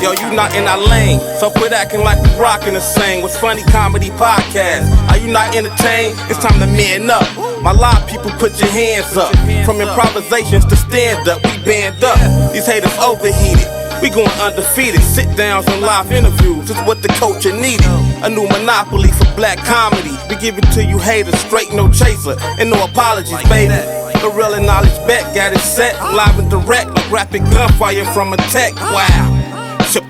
Yo, you not in our lane, so quit acting like we rockin' the same. What's funny comedy podcast? Are you not entertained? It's time to man up. My live people, put your hands up. From improvisations to stand up, we band up. These haters overheated. We going undefeated. Sit downs and live interviews is what the culture needed. A new monopoly for black comedy. We give it to you haters, straight no chaser, and no apologies, baby. The real and knowledge bet got it set, live and direct, like rapid gunfire from a tech. Wow.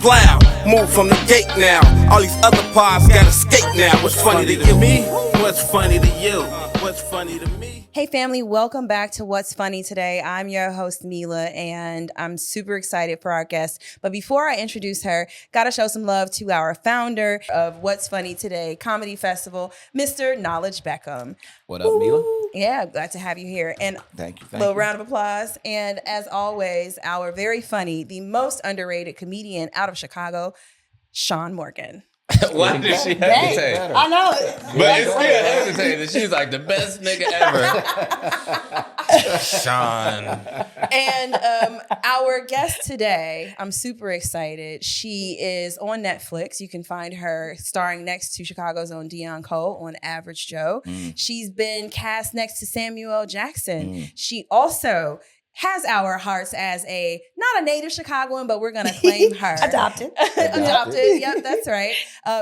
Plow, move from the gate now. All these other pods gotta escape now. What's funny to me? What's funny to you? What's funny to me? Hey family, welcome back to What's Funny Today. I'm your host Mila, and I'm super excited for our guest. But before I introduce her, gotta show some love to our founder of What's Funny Today Comedy Festival, Mr. Knowledge Beckham. What up, Mila? Yeah, glad to have you here. And thank you. Little round of applause. And as always, our very funny, the most underrated comedian out of Chicago, Sean Morgan. Why did she hesitate? I know. But it's still hesitating. She's like the best nigga ever. Sean. And our guest today, I'm super excited. She is on Netflix. You can find her starring next to Chicago's own Dion Cole on Average Joe. She's been cast next to Samuel L. Jackson. She also has our hearts as not a native Chicagoan, but we're going to claim her. Adopted. Adopted. Yep, that's right.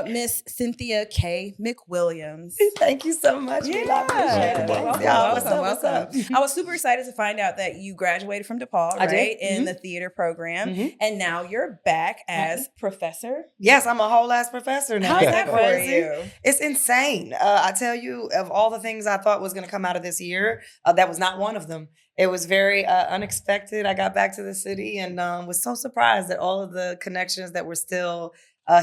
Miss Cynthia Kaye McWilliams. Thank you so much. Yeah. Welcome. What's up? I was super excited to find out that you graduated from DePaul, right? In the theater program. And now you're back as professor. Yes, I'm a whole ass professor now. How's that for you? It's insane. I tell you, of all the things I thought was going to come out of this year, that was not one of them. It was very unexpected. I got back to the city and was so surprised at all of the connections that were still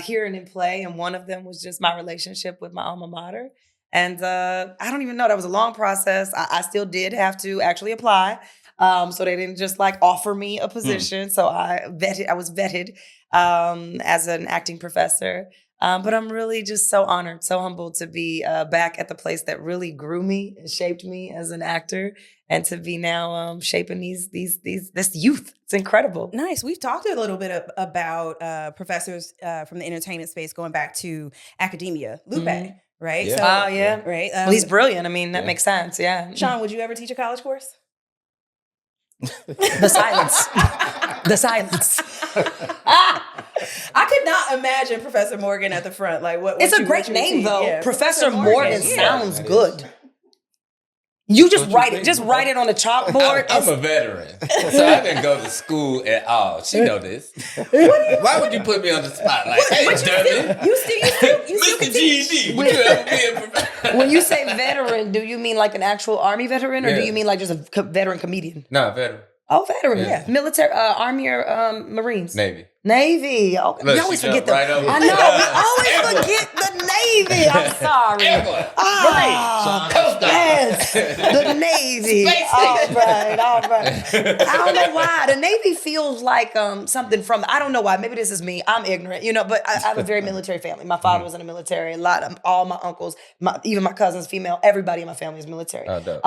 here and in play. And one of them was just my relationship with my alma mater. And I don't even know. That was a long process. I still did have to actually apply. So they didn't just like offer me a position. So I was vetted as an acting professor. But I'm really just so honored, so humbled to be back at the place that really grew me and shaped me as an actor, and to be now shaping this youth. It's incredible. Nice. We've talked a little bit about professors from the entertainment space going back to academia. Lupe, right? Yeah. So, Yeah. Right. Well, he's brilliant. I mean, that makes sense. Yeah. Sean, would you ever teach a college course? The silence. The silence. I could not imagine Professor Morgan at the front. Like, what? It's a great name, though. Yeah. Professor Morgan sounds good. You just write it on the chalkboard. I'm a veteran, so I didn't go to school at all. She know this. Why would you put me on the spot? Like, hey, dummy. You still Mr. GED, would you ever be a professor? When you say veteran, do you mean like an actual Army veteran, or do you mean like just a veteran comedian? No, veteran. Oh, veteran. Yeah. Military, Army or Marines? Navy. Okay. Look, We always she forget jumped right over I it. know. We always forget the Navy. I'm sorry. Yes. The Navy. All right. I don't know why. The Navy feels like something from, I don't know why. Maybe this is me. I'm ignorant, but I have a very military family. My father was in the military. A lot of all my uncles, even my cousins, female, everybody in my family is military. Oh, dope.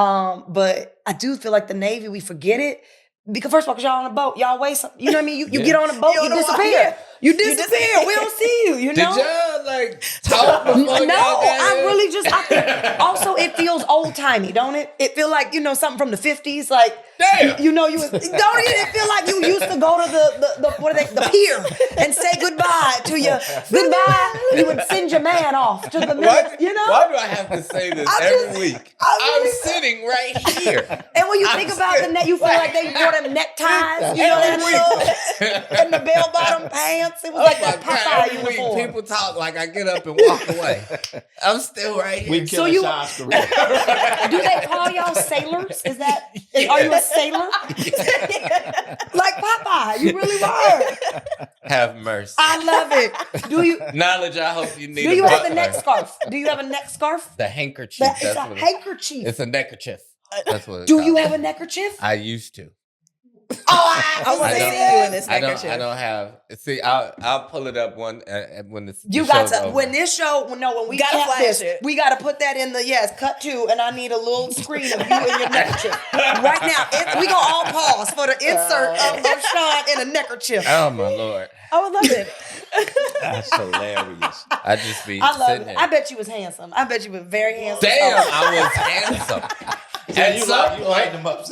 But I do feel like the Navy, we forget it. Because first of all, because y'all on a boat, y'all weigh something. You know what I mean? You get on a boat, you disappear. You disappear. We don't see you. You know? Did y'all like talk before y'all got I here? really just. I think also it feels old timey, don't it? It feel like something from the 50s, like. Damn. You was don't it feel like you used to go to the pier and say goodbye to your goodbye. You would send your man off to the Why Why do I have to say this I every just- week? I really- I'm sitting right here. And when you think about the net, you feel like they wore them neckties, and the bell bottom pants. It was like that Popeye Every week uniform. people talk like I get up and walk away. I'm still right here. We killing you- Sean's career. Do they call y'all sailors? Are you a sailor? Like Popeye, you really were. Have mercy. I love it. Do you Knowledge, I hope you need do a you have a butler. neck scarf? Do you have a neck scarf? The handkerchief. It's a That's what handkerchief. it's a neckerchief. That's what it's Do you called. have a neckerchief? I used to. I want to see you in this neckerchief. I don't have. See, I'll pull it up when this. You the got show's to over. when this show. When we Gotta cap flash this, it. we got to put that in the cut to, and I need a little screen of you in your neckerchief right now. We gonna all pause for the insert of Sean in a neckerchief. Oh my Lord! I would love it. That's hilarious. I just be I love sitting it. here. I bet you was handsome. I bet you was very handsome. Damn, Oh. I was handsome. At You some light point, them up.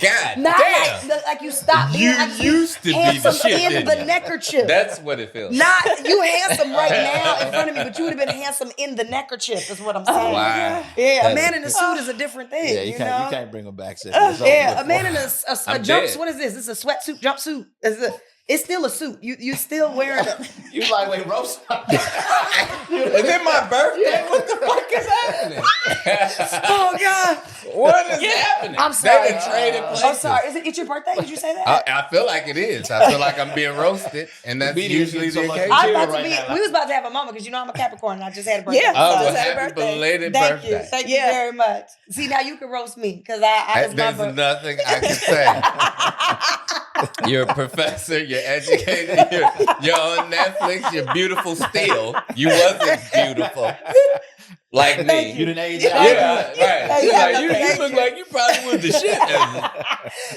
God Not damn. like you stopped being You like used to be the handsome shit, in didn't the you? neckerchief. That's what it feels. Not you handsome right now in front of me, but you would have been handsome in the neckerchief. Is what I'm saying. Wow. Yeah, a That man is- in a suit is a different thing. Yeah, you you know? can't bring them back. It's Yeah, over a man with. in a I'm jumps. dead. What is this? This is a sweatsuit jumpsuit. It's still a suit. You still wearing it. You lightweight roast. Is it my birthday? What the fuck is happening? Oh God! What is happening? I'm sorry. They done traded places. I'm sorry. It's your birthday? Did you say that? I feel like it is. I feel like I'm being roasted, and that's Media is usually so the much occasion. I Chill was about right to be. now. We was about to have a moment because you know I'm a Capricorn and I just had a birthday. Yeah. Oh, So well, happy happy birthday. belated Thank birthday. you. Thank you very much. See, now you can roast me because I was my There's birthday. nothing I can say. You're a professor. You're educated. You're on Netflix. You're beautiful still. You wasn't beautiful like me. You didn't age Yeah, out. right. She's like, you look like you probably was the shit.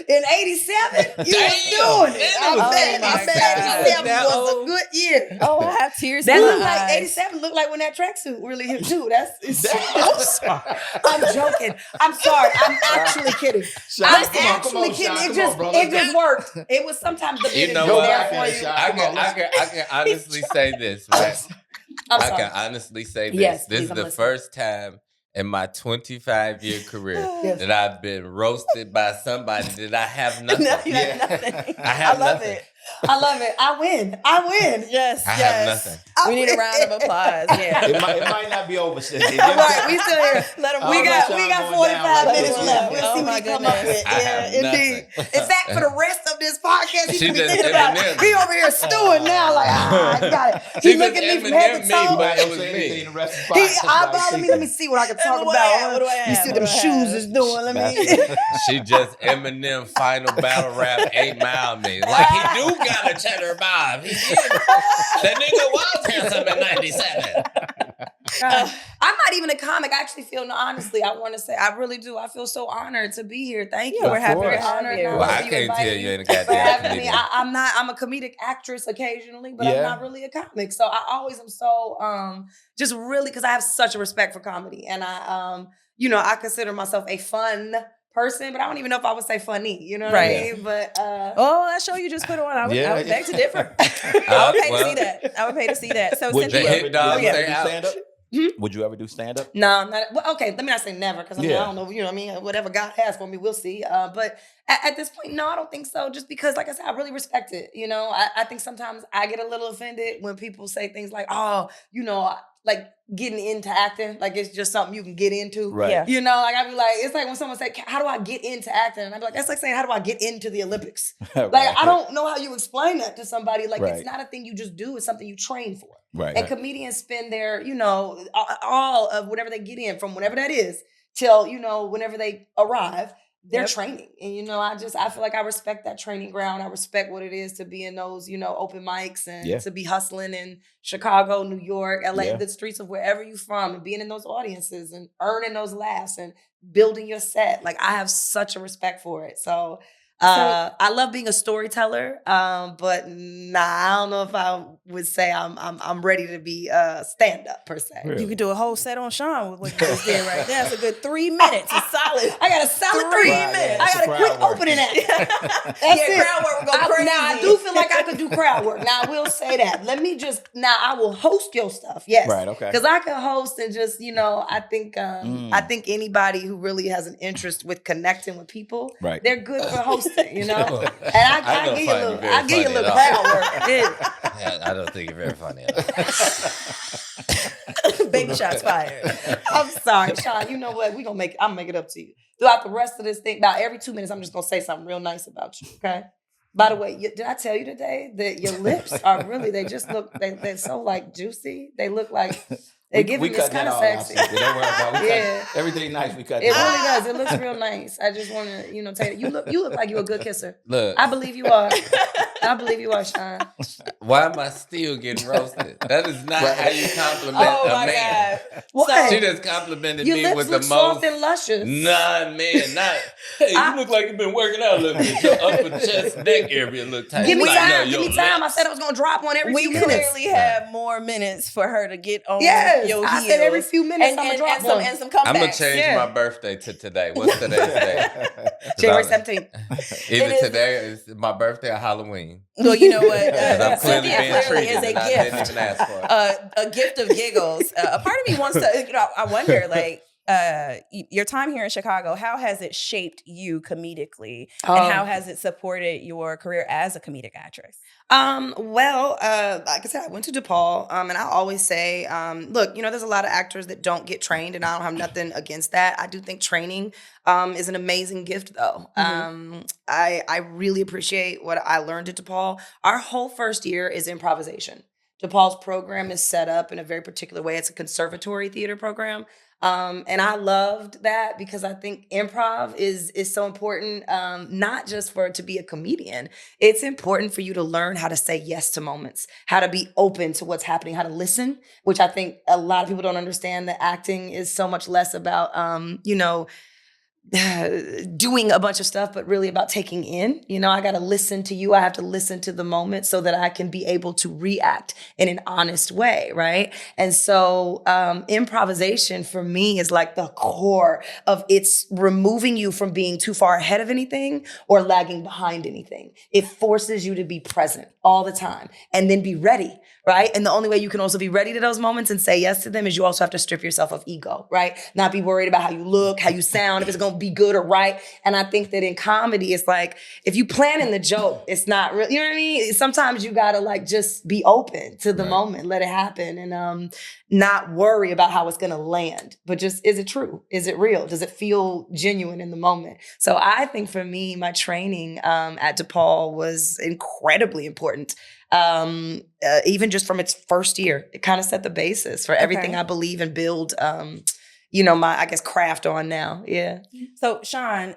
In '87, you was doing it. Damn. I bet Oh, my '87 God. was a good year. Oh, I have tears That in looked my like eyes. '87 looked like when that tracksuit really hit too. I'm joking. I'm sorry. I'm actually kidding. I'm Come on, actually kidding. Sean, It come on, just brother. it just worked. It was sometimes the You bit know is what? there for you. I can honestly say this, right? I'm I sorry. can honestly say this. Yes, This please, is I'm the listening. first time in my 25-year career Yes. that I've been roasted by somebody that I have nothing. No, you have nothing. I have love nothing. it. I love it. I win. Yes, I yes. have nothing. We need a round of applause. Yeah. It might not be over, Cynthia. All right, we still here. Let them I We don't know got if we y'all got going 45 down like minutes this. left. We'll Oh see my what he come up goodness. with. I have Yeah, indeed. In fact, for the rest of this podcast, he She can be just thinking about it. Eminem. He over here stewing now, like I got it. He She looking just at me from head to Eminem me, toe. but it was Say me. anything the rest of the He podcast, eyeballing like, me. Let me see what I can talk What do I have? about. What do I You have? see What them do I shoes have? is doing. Let me. She just Eminem final battle rap 8 Mile me. Like he do got a cheddar vibe. He did. That nigga was handsome in 97. I'm not even a comic. I actually feel, no, honestly, I want to say, I really do. I feel so honored to be here. Thank you. Yeah, we're happy to Very have honored. you. now Well, that I you can't invited tell me you ain't a for goddamn having me. comedian. I'm a comedic actress occasionally, but I'm Yeah. not really a comic. So I always am so just really, because I have such a respect for comedy, and I consider myself a fun person, but I don't even know if I would say funny. You know what Right. I mean? But Oh, that show you just put on. I would beg to differ. I would pay to see that. I would pay to see that. So Would you Cynthia, hit dog ever say do ouch. stand up? Hmm? Would you ever do stand up? no, not well, okay. Let me not say never, because I Yeah. don't know. You know what I mean? Whatever God has for me, we'll see. But at this point, no, I don't think so. Just because, like I said, I really respect it. You know, I think sometimes I get a little offended when people say things like, "Oh, like getting into acting, like it's just something you can get into." Right. Yeah. You know, like I'd be like, it's like when someone say, "How do I get into acting?" And I'd be like, that's like saying, "How do I get into the Olympics?" Like I don't know how you explain that to somebody. Like Right. it's not a thing you just do; it's something you train for. Right. And comedians spend their, all of whatever they get in from whatever that is till, whenever they arrive, they're Yep. training. And, I feel like I respect that training ground. I respect what it is to be in those, open mics and Yeah. to be hustling in Chicago, New York, LA, Yeah. the streets of wherever you're from, and being in those audiences and earning those laughs and building your set. Like I have such a respect for it. So I love being a storyteller, but I don't know if I would say I'm ready to be stand up per se. Really? you could do a whole set on Sean with what you just did right there. That's a good 3 minutes. It's solid. I got a solid 3 3 minutes. minutes. I got a Crowd quick work. opening act. That's Yeah, it. crowd work will go crazy. Now I do feel like I could do crowd work. Now I will say that. I will host your stuff. Yes. Right, okay. Because I can host and just, I think anybody who really has an interest with connecting with people, Right. they're good for hosting, And I I don't give you a find little, you very I give you a funny little at crowd all. work. Yeah. Yeah, I don't think you're very funny at all. Baby shots fired. I'm sorry, Sean. You know what? I'm gonna make it up to you. Throughout the rest of this thing, about every 2 minutes, I'm just gonna say something real nice about you, okay? By the way, did I tell you today that your lips are really, they just look, they're so like juicy. They look like It give we him, it's cut that kind of all out. sexy. Cynthia. Don't worry about it. We Yeah. cut everything nice. We cut It that really out. does. It looks real nice. I just want to, tell you look like you're a good kisser. Look, I believe you are. I believe you are, Sean. why am I still getting roasted? That is not how you compliment Oh a my man. God. What? She just complimented Your me lips with look the soft most and luscious. non-man, not, hey, you look like you've been working out a little bit. Your upper chest, neck area look tight. Give me Like, no, time. Give your me time. I lips. said I was gonna drop one every We few minutes. clearly have more minutes for her to get on Yes, your I heels. said every few minutes and, I'm gonna and, drop and some one. and some comebacks. I'm gonna change Yeah. my birthday to today. What's today's day? 'Cause January I'm- 17th. Either It is- today is my birthday or Halloween. Well, you know what? Because I'm clearly Cynthia being clearly treated is a and I didn't gift. even ask for it. A gift of giggles. A part of me wants to, I wonder, like, your time here in Chicago, how has it shaped you comedically? And how has it supported your career as a comedic actress? Well, like I said, I went to DePaul, and I always say, look, there's a lot of actors that don't get trained, and I don't have nothing against that. I do think training is an amazing gift, though. I really appreciate what I learned at DePaul. Our whole first year is improvisation. DePaul's program is set up in a very particular way. It's a conservatory theater program. And I loved that because I think improv is so important, not just for it to be a comedian. It's important for you to learn how to say yes to moments, how to be open to what's happening, how to listen, which I think a lot of people don't understand that acting is so much less about, doing a bunch of stuff, but really about taking in. I got to listen to you. I have to listen to the moment so that I can be able to react in an honest way, right? And so improvisation for me is like the core of it's removing you from being too far ahead of anything or lagging behind anything. It forces you to be present all the time and then be ready, right? And the only way you can also be ready to those moments and say yes to them is you also have to strip yourself of ego, right? Not be worried about how you look, how you sound, if it's going to be good or right. And I think that in comedy, it's like, if you plan in the joke, it's not real. You know what I mean? Sometimes you got to like just be open to the moment, let it happen, and not worry about how it's going to land. But just, is it true? Is it real? Does it feel genuine in the moment? So I think for me, my training at DePaul was incredibly important. Even just from its first year, it kind of set the basis for everything I believe and build, my, I guess, craft on now. Yeah. So Sean,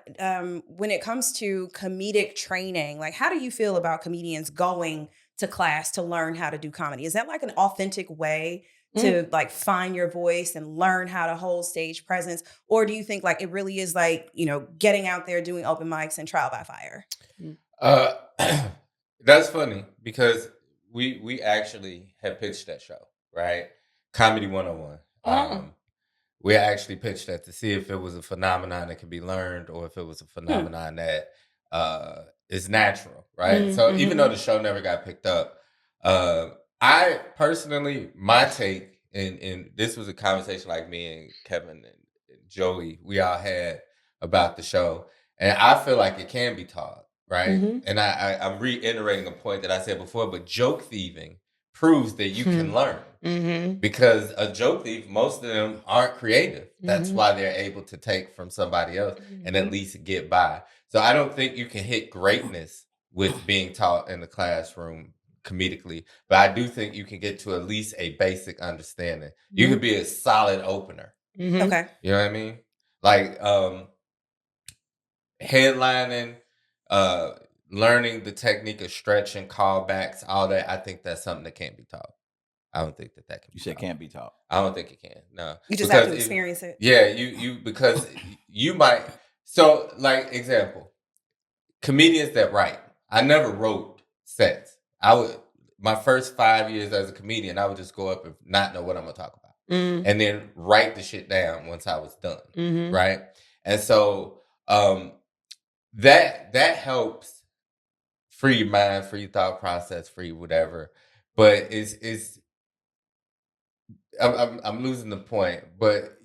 when it comes to comedic training, like, how do you feel about comedians going to class to learn how to do comedy? Is that like an authentic way to like find your voice and learn how to hold stage presence? Or do you think like it really is like, getting out there, doing open mics and trial by fire? That's funny because we actually had pitched that show, right? Comedy 101. We actually pitched that to see if it was a phenomenon that could be learned or if it was a phenomenon that is natural, right? So even though the show never got picked up, I personally, my take, and this was a conversation like me and Kevin and Joey, we all had about the show, and I feel like it can be taught, right? And I'm reiterating a point that I said before, but joke thieving proves that you can learn. Because a joke thief, most of them aren't creative. That's why they're able to take from somebody else and at least get by. So I don't think you can hit greatness with being taught in the classroom comedically, but I do think you can get to at least a basic understanding. You could be a solid opener. Okay. You know what I mean? Like headlining, learning the technique of stretching, callbacks, all that. I think that's something that can't be taught. I don't think that can be You said taught. can't be taught. I don't think it can. No. You just have to experience it. Yeah, you because you might. So, like, example, comedians that write. I never wrote sets. My first 5 years as a comedian, I would just go up and not know what I'm gonna talk about, and then write the shit down once I was done, right? And so that helps free your mind, free your thought process, free whatever. But I'm losing the point. But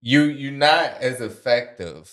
you're not as effective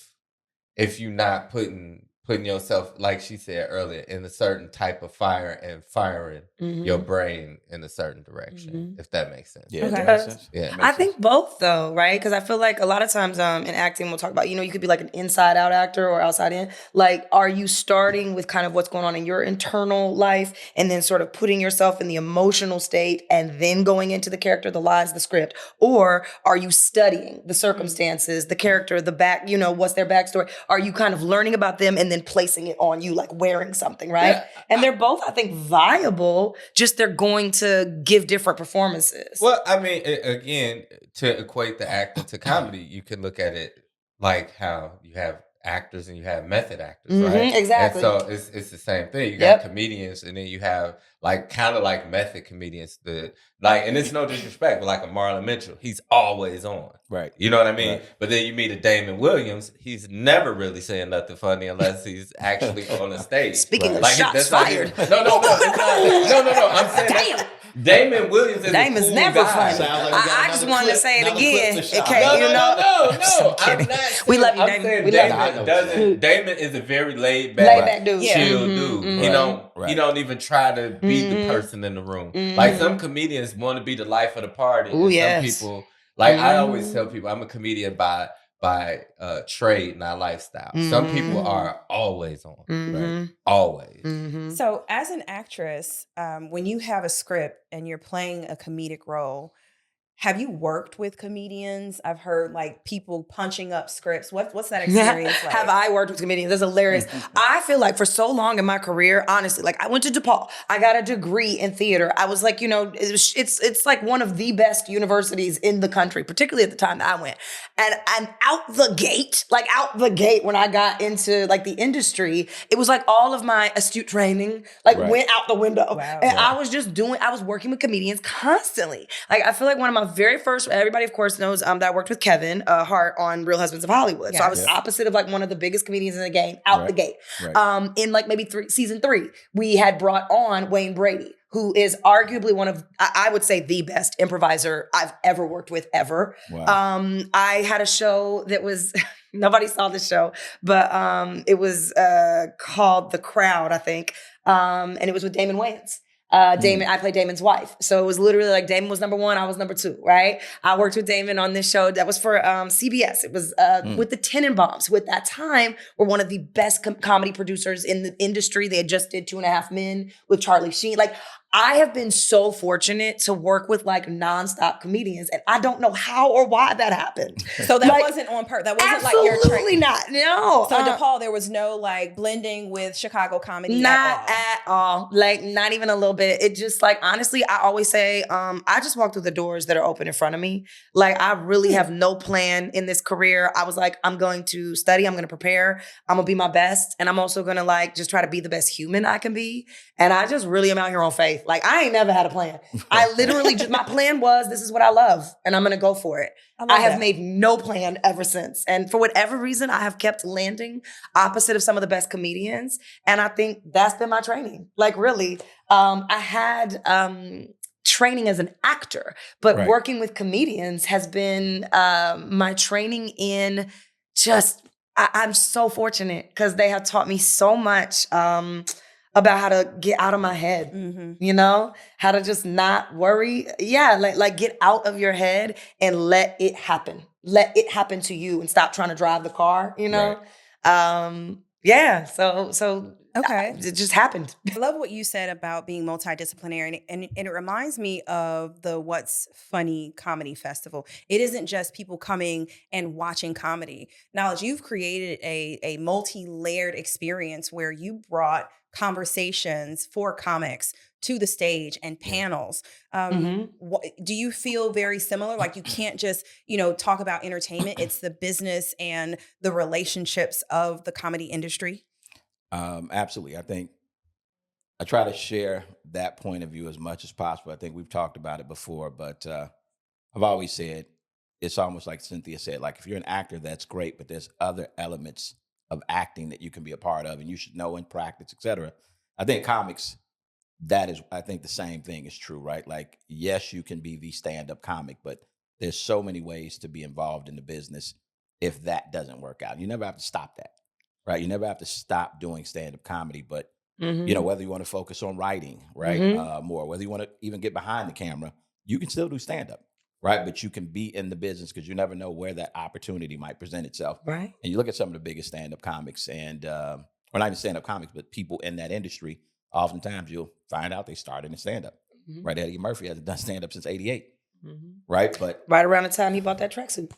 if you're not putting putting yourself, like she said earlier, in a certain type of fire and firing your brain in a certain direction, if that makes sense. Yeah, Okay. that makes sense. Yeah. Makes I sense. think both though, right? Because I feel like a lot of times in acting, we'll talk about, you could be like an inside out actor or outside in. Like, are you starting with kind of what's going on in your internal life and then sort of putting yourself in the emotional state and then going into the character, the lines, the script? Or are you studying the circumstances, the character, the back, what's their backstory? Are you kind of learning about them and then placing it on you, like wearing something, right? Yeah. And they're both, I think, viable, just they're going to give different performances. Well, I mean, again, to equate the acting to comedy, you can look at it like how you have actors and you have method actors, right? Exactly. And so it's the same thing. You got comedians, and then you have like kind of like method comedians that like, and it's no disrespect, but like a Marlon Mitchell, he's always on. Right. You know what I mean? Right. But then you meet a Damon Williams, he's never really saying nothing funny unless he's actually on the stage. Speaking of Like, shots that's not fired. his- No, I'm saying Damn. Damon Williams is Damon's a cool never guy. funny. Sound like we got I just another wanted to clip- say it another again. clip to In shot. case, No. I'm I'm kidding. not We love you, I'm Damon. saying We love you. Damon you. doesn't. Damon is a very laid Laid back, back dude. Yeah. chill Mhm, dude. mhm. He don't. Right. He don't even try to be the person in the room. Like some comedians want to be the life of the party. Ooh, and yes. Some people, like I always tell people, I'm a comedian by trade, not lifestyle. Some people are always on, right? Always. So, as an actress, when you have a script and you're playing a comedic role, have you worked with comedians? I've heard like people punching up scripts. What's that experience like? Have I worked with comedians? That's hilarious. I feel like for so long in my career, honestly, like I went to DePaul. I got a degree in theater. I was like, it's like one of the best universities in the country, particularly at the time that I went. And out the gate, when I got into like the industry, it was like all of my astute training went out the window. Wow. And I was working with comedians constantly. Like I feel like one of my very first, everybody of course knows that I worked with Kevin Hart on Real Husbands of Hollywood. So I was opposite of like one of the biggest comedians in the game out the gate. Right. In like maybe season 3, we had brought on Wayne Brady, who is arguably one of, I would say, the best improviser I've ever worked with ever. Wow. I had a show that was, nobody saw the show, but it was called The Crowd, I think. And it was with Damon Wayans. Damon, I played Damon's wife. So it was literally like Damon was number 1, I was number 2, right? I worked with Damon on this show that was for CBS. It was with the Tenenbaums, who at that time were one of the best comedy producers in the industry. They had just did 2.5 Men with Charlie Sheen. Like, I have been so fortunate to work with like nonstop comedians, and I don't know how or why that happened. So that Like, wasn't on purpose. That wasn't like absolutely your not. No. So DePaul, there was no like blending with Chicago comedy Not at all. at all. Like, not even a little bit. It just like, honestly, I always say, I just walk through the doors that are open in front of me. Like, I really have no plan in this career. I was like, I'm going to study. I'm going to prepare. I'm going to be my best. And I'm also going to like, just try to be the best human I can be. And I just really am out here on faith. Like, I ain't never had a plan. I literally just, my plan was, this is what I love, and I'm going to go for it. I have made no plan ever since. And for whatever reason, I have kept landing opposite of some of the best comedians. And I think that's been my training. Like, really, I had training as an actor, but working with comedians has been my training in just, I'm so fortunate because they have taught me so much about how to get out of my head, how to just not worry. Yeah, like get out of your head and let it happen. Let it happen to you and stop trying to drive the car, Yeah, so Okay. it just happened. I love what you said about being multidisciplinary, and it reminds me of the What's Funny Comedy Festival. It isn't just people coming and watching comedy. Knowledge, you've created a multi-layered experience where you brought conversations for comics to the stage and panels. Do you feel very similar? Like you can't just, talk about entertainment. It's the business and the relationships of the comedy industry. Absolutely. I think I try to share that point of view as much as possible. I think we've talked about it before, but I've always said it's almost like Cynthia said, like if you're an actor, that's great, but there's other elements of acting that you can be a part of and you should know and practice, et cetera. I think comics, I think the same thing is true, right? Like, yes, you can be the stand-up comic, but there's so many ways to be involved in the business if that doesn't work out. You never have to stop that. right? You never have to stop doing stand-up comedy, but Mhm. you know, whether you want to focus on writing, right, Mhm. more, whether you want to even get behind the camera, you can still do stand-up, right? But you can be in the business because you never know where that opportunity might present itself. Right. And you look at some of the biggest stand-up comics and, or not even stand-up comics, but people in that industry, oftentimes you'll find out they started in stand-up, Mhm. right? Eddie Murphy hasn't done stand-up since 88, Mhm. right? But Right around the time he bought that tracksuit.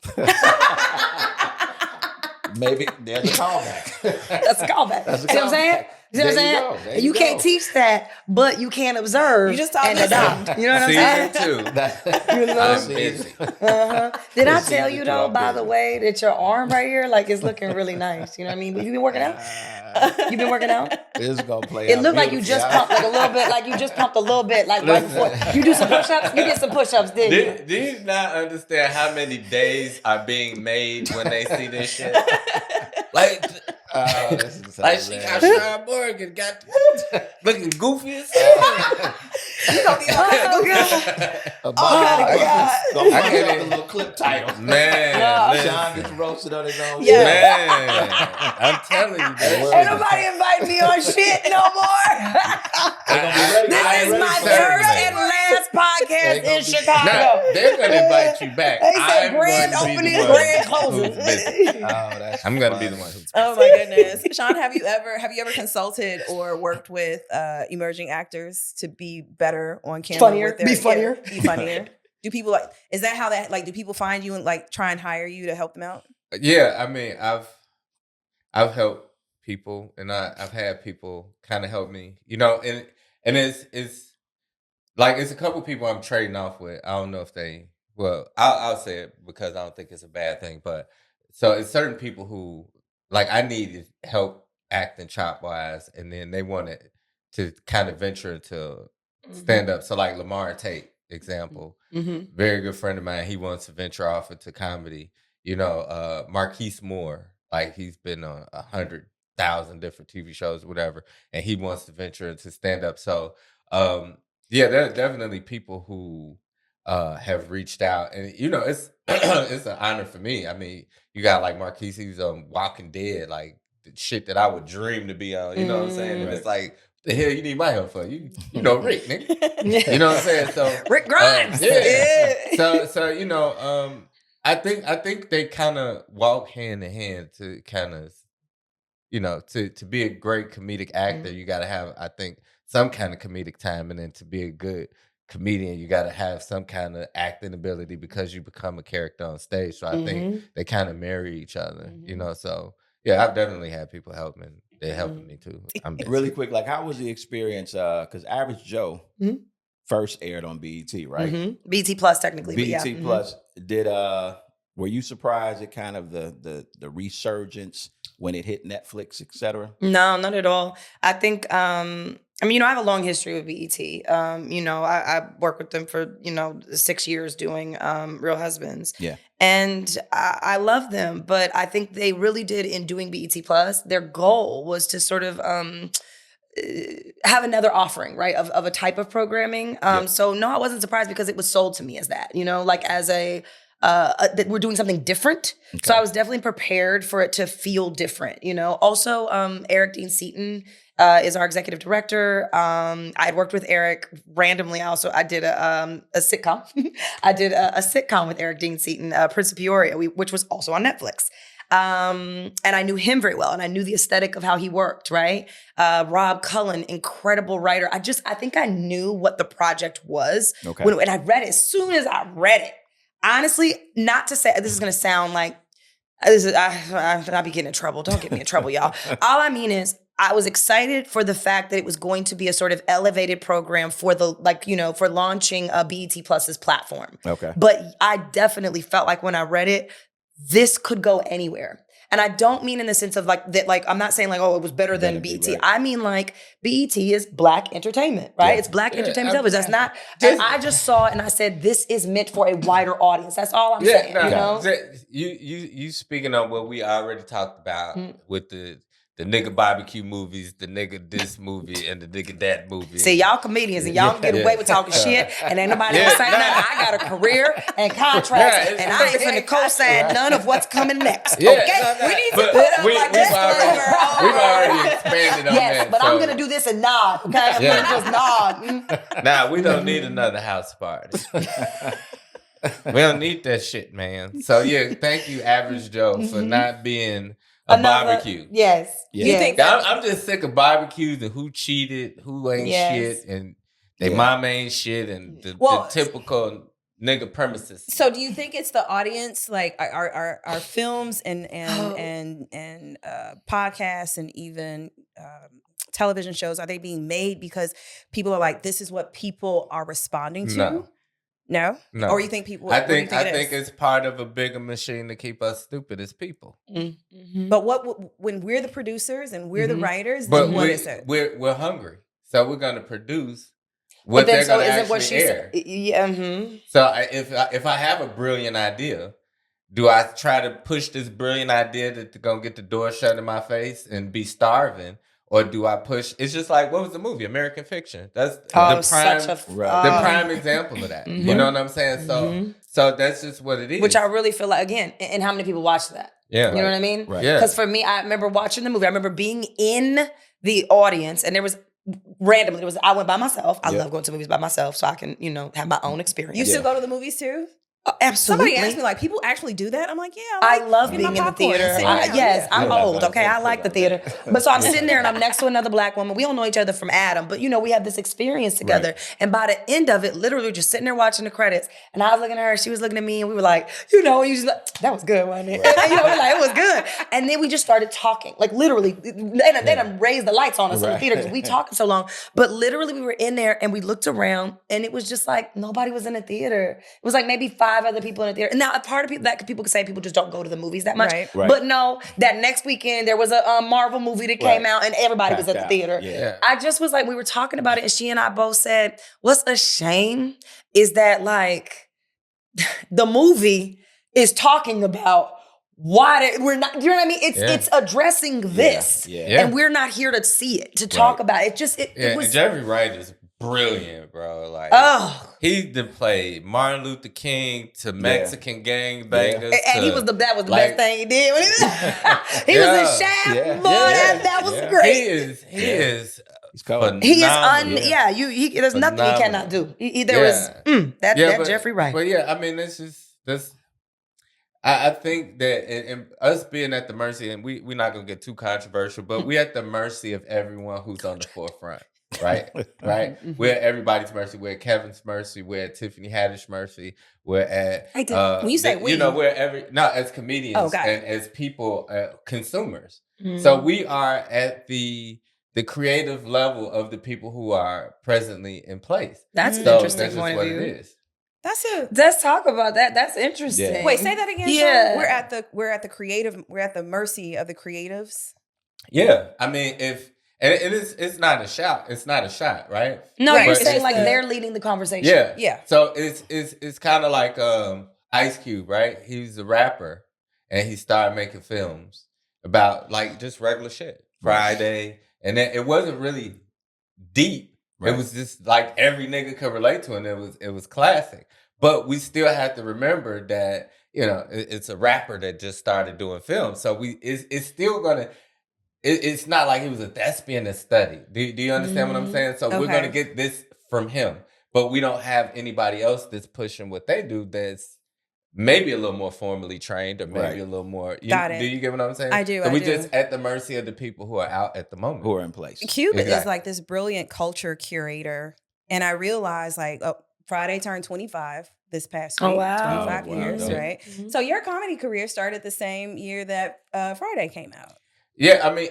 maybe there's a callback. That's a callback. That's a See what I'm saying? callback. See what I'm There you saying? go. There You you can't go. teach that, but you can observe You just taught and me adopt. something. You know what I'm saying? Season 2. You know? I'm busy. Uh-huh. Did I This tell season you 2, though, I'm by busy. the way, that your arm right here, like, is looking really nice. You know what I mean? But you been working out? You been working out? This is gonna play It out looked like you just beautifully. pumped like a little bit, like you just pumped a little bit, like right before. You do some push-ups? You did some push-ups, didn't you? Do you not understand how many days are being made when they see this shit? Like, This is like she got hilarious. Sean Morgan, got looking goofy as hell. You gonna be okay. Oh, God. Oh my God. Gonna I punch can't up even- the little clip title. Man, Sean listen. gets roasted on his own. Yeah. Man, I'm telling you, that Ain't nobody invite me on shit no more. This is my first and last podcast in Chicago. Now, they're gonna invite you back. They said I'm grand going to be opening, the one grand who's closing. busy. I'm gonna be the one who's Oh my goodness, Sean, have you ever consulted or worked with emerging actors to be better on camera? Funnier, with their, be funnier. Yeah, be funnier. Do people is that how that do people find you and like try and hire you to help them out? Yeah, I mean, I've helped people, and I've had people kind of help me, you know, and it's like it's a couple people I'm trading off with. I don't know if they, well, I'll say it because I don't think it's a bad thing, but so it's certain people who like I needed help acting chop wise, and then they wanted to kind of venture into stand up. So like Lamar Tate, example, Mm-hmm. very good friend of mine. He wants to venture off into comedy. You know, Marquise Moore, like he's been on 100,000 different TV shows, whatever, and he wants to venture into stand up. So, yeah, there are definitely people who have reached out, and you know, it's it's an honor for me. I mean, you got like Marquise, he's on Walking Dead, like the shit that I would dream to be on. You know what I'm saying? And it's like, the hell you need my help for? You know Rick, nigga. You know what I'm saying? So Rick Grimes. yeah. So you know, I think they kind of walk hand in hand to kind of, you know, to be a great comedic actor, you got to have, I think, some kind of comedic time, and then to be a good comedian, you got to have some kind of acting ability because you become a character on stage. So I think they kind of marry each other, you know. So yeah, I've definitely had people help me. They're helping me too. I'm busy. Really quick, like how was the experience? Because Average Joe first aired on BET, right? Mm-hmm. BET Plus, technically. BET but yeah. Plus. Did were you surprised at kind of the resurgence when it hit Netflix, et cetera? No, not at all. I think, I mean, you know, I have a long history with BET. You know, I worked with them for, 6 years doing Real Husbands. Yeah. And I love them, but I think they really did in doing BET Plus. Their goal was to sort of have another offering, right, of a type of programming. So no, I wasn't surprised because it was sold to me as that, like as that we're doing something different. Okay. So I was definitely prepared for it to feel different, Also, Eric Dean Seaton is our executive director. I had worked with Eric randomly. I did a sitcom. I did a sitcom with Eric Dean Seaton, Prince of Peoria, which was also on Netflix. And I knew him very well, and I knew the aesthetic of how he worked, right? Rob Cullen, incredible writer. I think I knew what the project was. Okay. And I read it. As soon as I read it, honestly, not to say, this is going to sound like, I'll be getting in trouble. Don't get me in trouble, y'all. All I mean is, I was excited for the fact that it was going to be a sort of elevated program for for launching BET Plus's platform. Okay. But I definitely felt like when I read it, this could go anywhere. And I don't mean in the sense of I'm not saying it was better than BET. Right. I mean BET is Black entertainment, right? Yeah. It's Black entertainment television. That's not, I just saw it and I said, this is meant for a wider audience. That's all I'm saying, You speaking of what we already talked about with the the nigga barbecue movies, the nigga this movie, and the nigga that movie. See, y'all comedians and y'all can get away with talking shit, and ain't nobody gonna say nothing. I got a career and contracts, and I ain't finna co-sign none of what's coming next. Yeah, Okay, We need to But put up we've disclaimer. already expanded on that. yes, but I'm gonna do this and nod. Okay, I'm Yeah. gonna just nod. Nah, we don't need another house party. We don't need that shit, man. So yeah, thank you, Average Joe, for not being a barbecue. Yes. Yeah. You think I'm just sick of barbecues and who cheated, who ain't Yes. shit, and they Yeah. mama ain't shit, and the typical nigga premises. So do you think it's the audience, like our films and podcasts and even television shows, are they being made because people are like, this is what people are responding to? No? No. Or you think people? I what do you think it is? it's part of a bigger machine to keep us stupid as people. Mm-hmm. But when we're the producers and we're the writers, But then what is it? we're hungry, so we're gonna produce what they're gonna actually air. Yeah. Mm-hmm. So if I have a brilliant idea, do I try to push this brilliant idea that's gonna get the door shut in my face and be starving? Or do I push? It's just like, what was the movie? American Fiction. That's the prime example of that. Mm-hmm. You know what I'm saying? So that's just what it is. Which I really feel like, again, and how many people watch that? Yeah. You know what I mean? Right. Yeah. Because for me, I remember watching the movie. I remember being in the audience, and there was randomly, I went by myself. I love going to movies by myself so I can, have my own experience. You still go to the movies too? Absolutely. Somebody asked me, like, people actually do that? I'm like, yeah. I love being in the theater. I'm old, okay? I like the theater. But so I'm sitting there and I'm next to another black woman. We don't know each other from Adam, but we have this experience together. Right. And by the end of it, literally just sitting there watching the credits, and I was looking at her, she was looking at me, and we were like, you just like, that was good, wasn't it? Right. And, we're like, it was good. And then we just started talking, like literally, they done raised the lights on us in the theater because we talking so long. But literally we were in there and we looked around and it was just like, nobody was in the theater. It was like maybe 5 other people in the theater. Now, a part of people could say people just don't go to the movies that much. Right. But no, that next weekend there was a Marvel movie that came out and everybody was at the theater. Yeah. I just was like, we were talking about it and she and I both said, what's a shame is that like the movie is talking about why we're not, you know what I mean? It's addressing this. Yeah. And we're not here to see it, to talk about it. It was. And Jeffrey Wright is brilliant, bro. Like, he played Martin Luther King to Mexican gangbangers. And that was the best thing he did. When he was in Shaft, boy, that was great. He is. He's cold. He is there's nothing he cannot do. That Jeffrey Wright. But yeah, I mean, this. I think that and us being at the mercy, and we're not gonna get too controversial, but we're at the mercy of everyone who's on the forefront. Right. We're at everybody's mercy. We're at Kevin's mercy. We're at Tiffany Haddish's mercy. We're at when you say we, we're as comedians and as people, consumers. So we are at the creative level of the people who are presently in place. That's an interesting point of view. It is. Let's talk about that. That's interesting. Yeah. Wait, say that again. Yeah. Sean? We're at the mercy of the creatives. Yeah, I mean, it's not a shout. It's not a shot, right? No, you're saying like they're leading the conversation. Yeah. So it's kind of like Ice Cube, right? He's a rapper, and he started making films about like just regular shit. Friday, and then it wasn't really deep. Right. It was just like every nigga could relate to, and it was classic. But we still have to remember that it's a rapper that just started doing films, so it's still gonna. It's not like he was a thespian that studied. Do you understand what I'm saying? So we're going to get this from him. But we don't have anybody else that's pushing what they do that's maybe a little more formally trained or maybe a little more. Got it. Do you get what I'm saying? I do. So we're just at the mercy of the people who are out at the moment. Who are in place. Cube is like this brilliant culture curator. And I realized Friday turned 25 this past week. Oh, wow. 25 years, wow. right? Mm-hmm. So your comedy career started the same year that Friday came out. Yeah, I mean,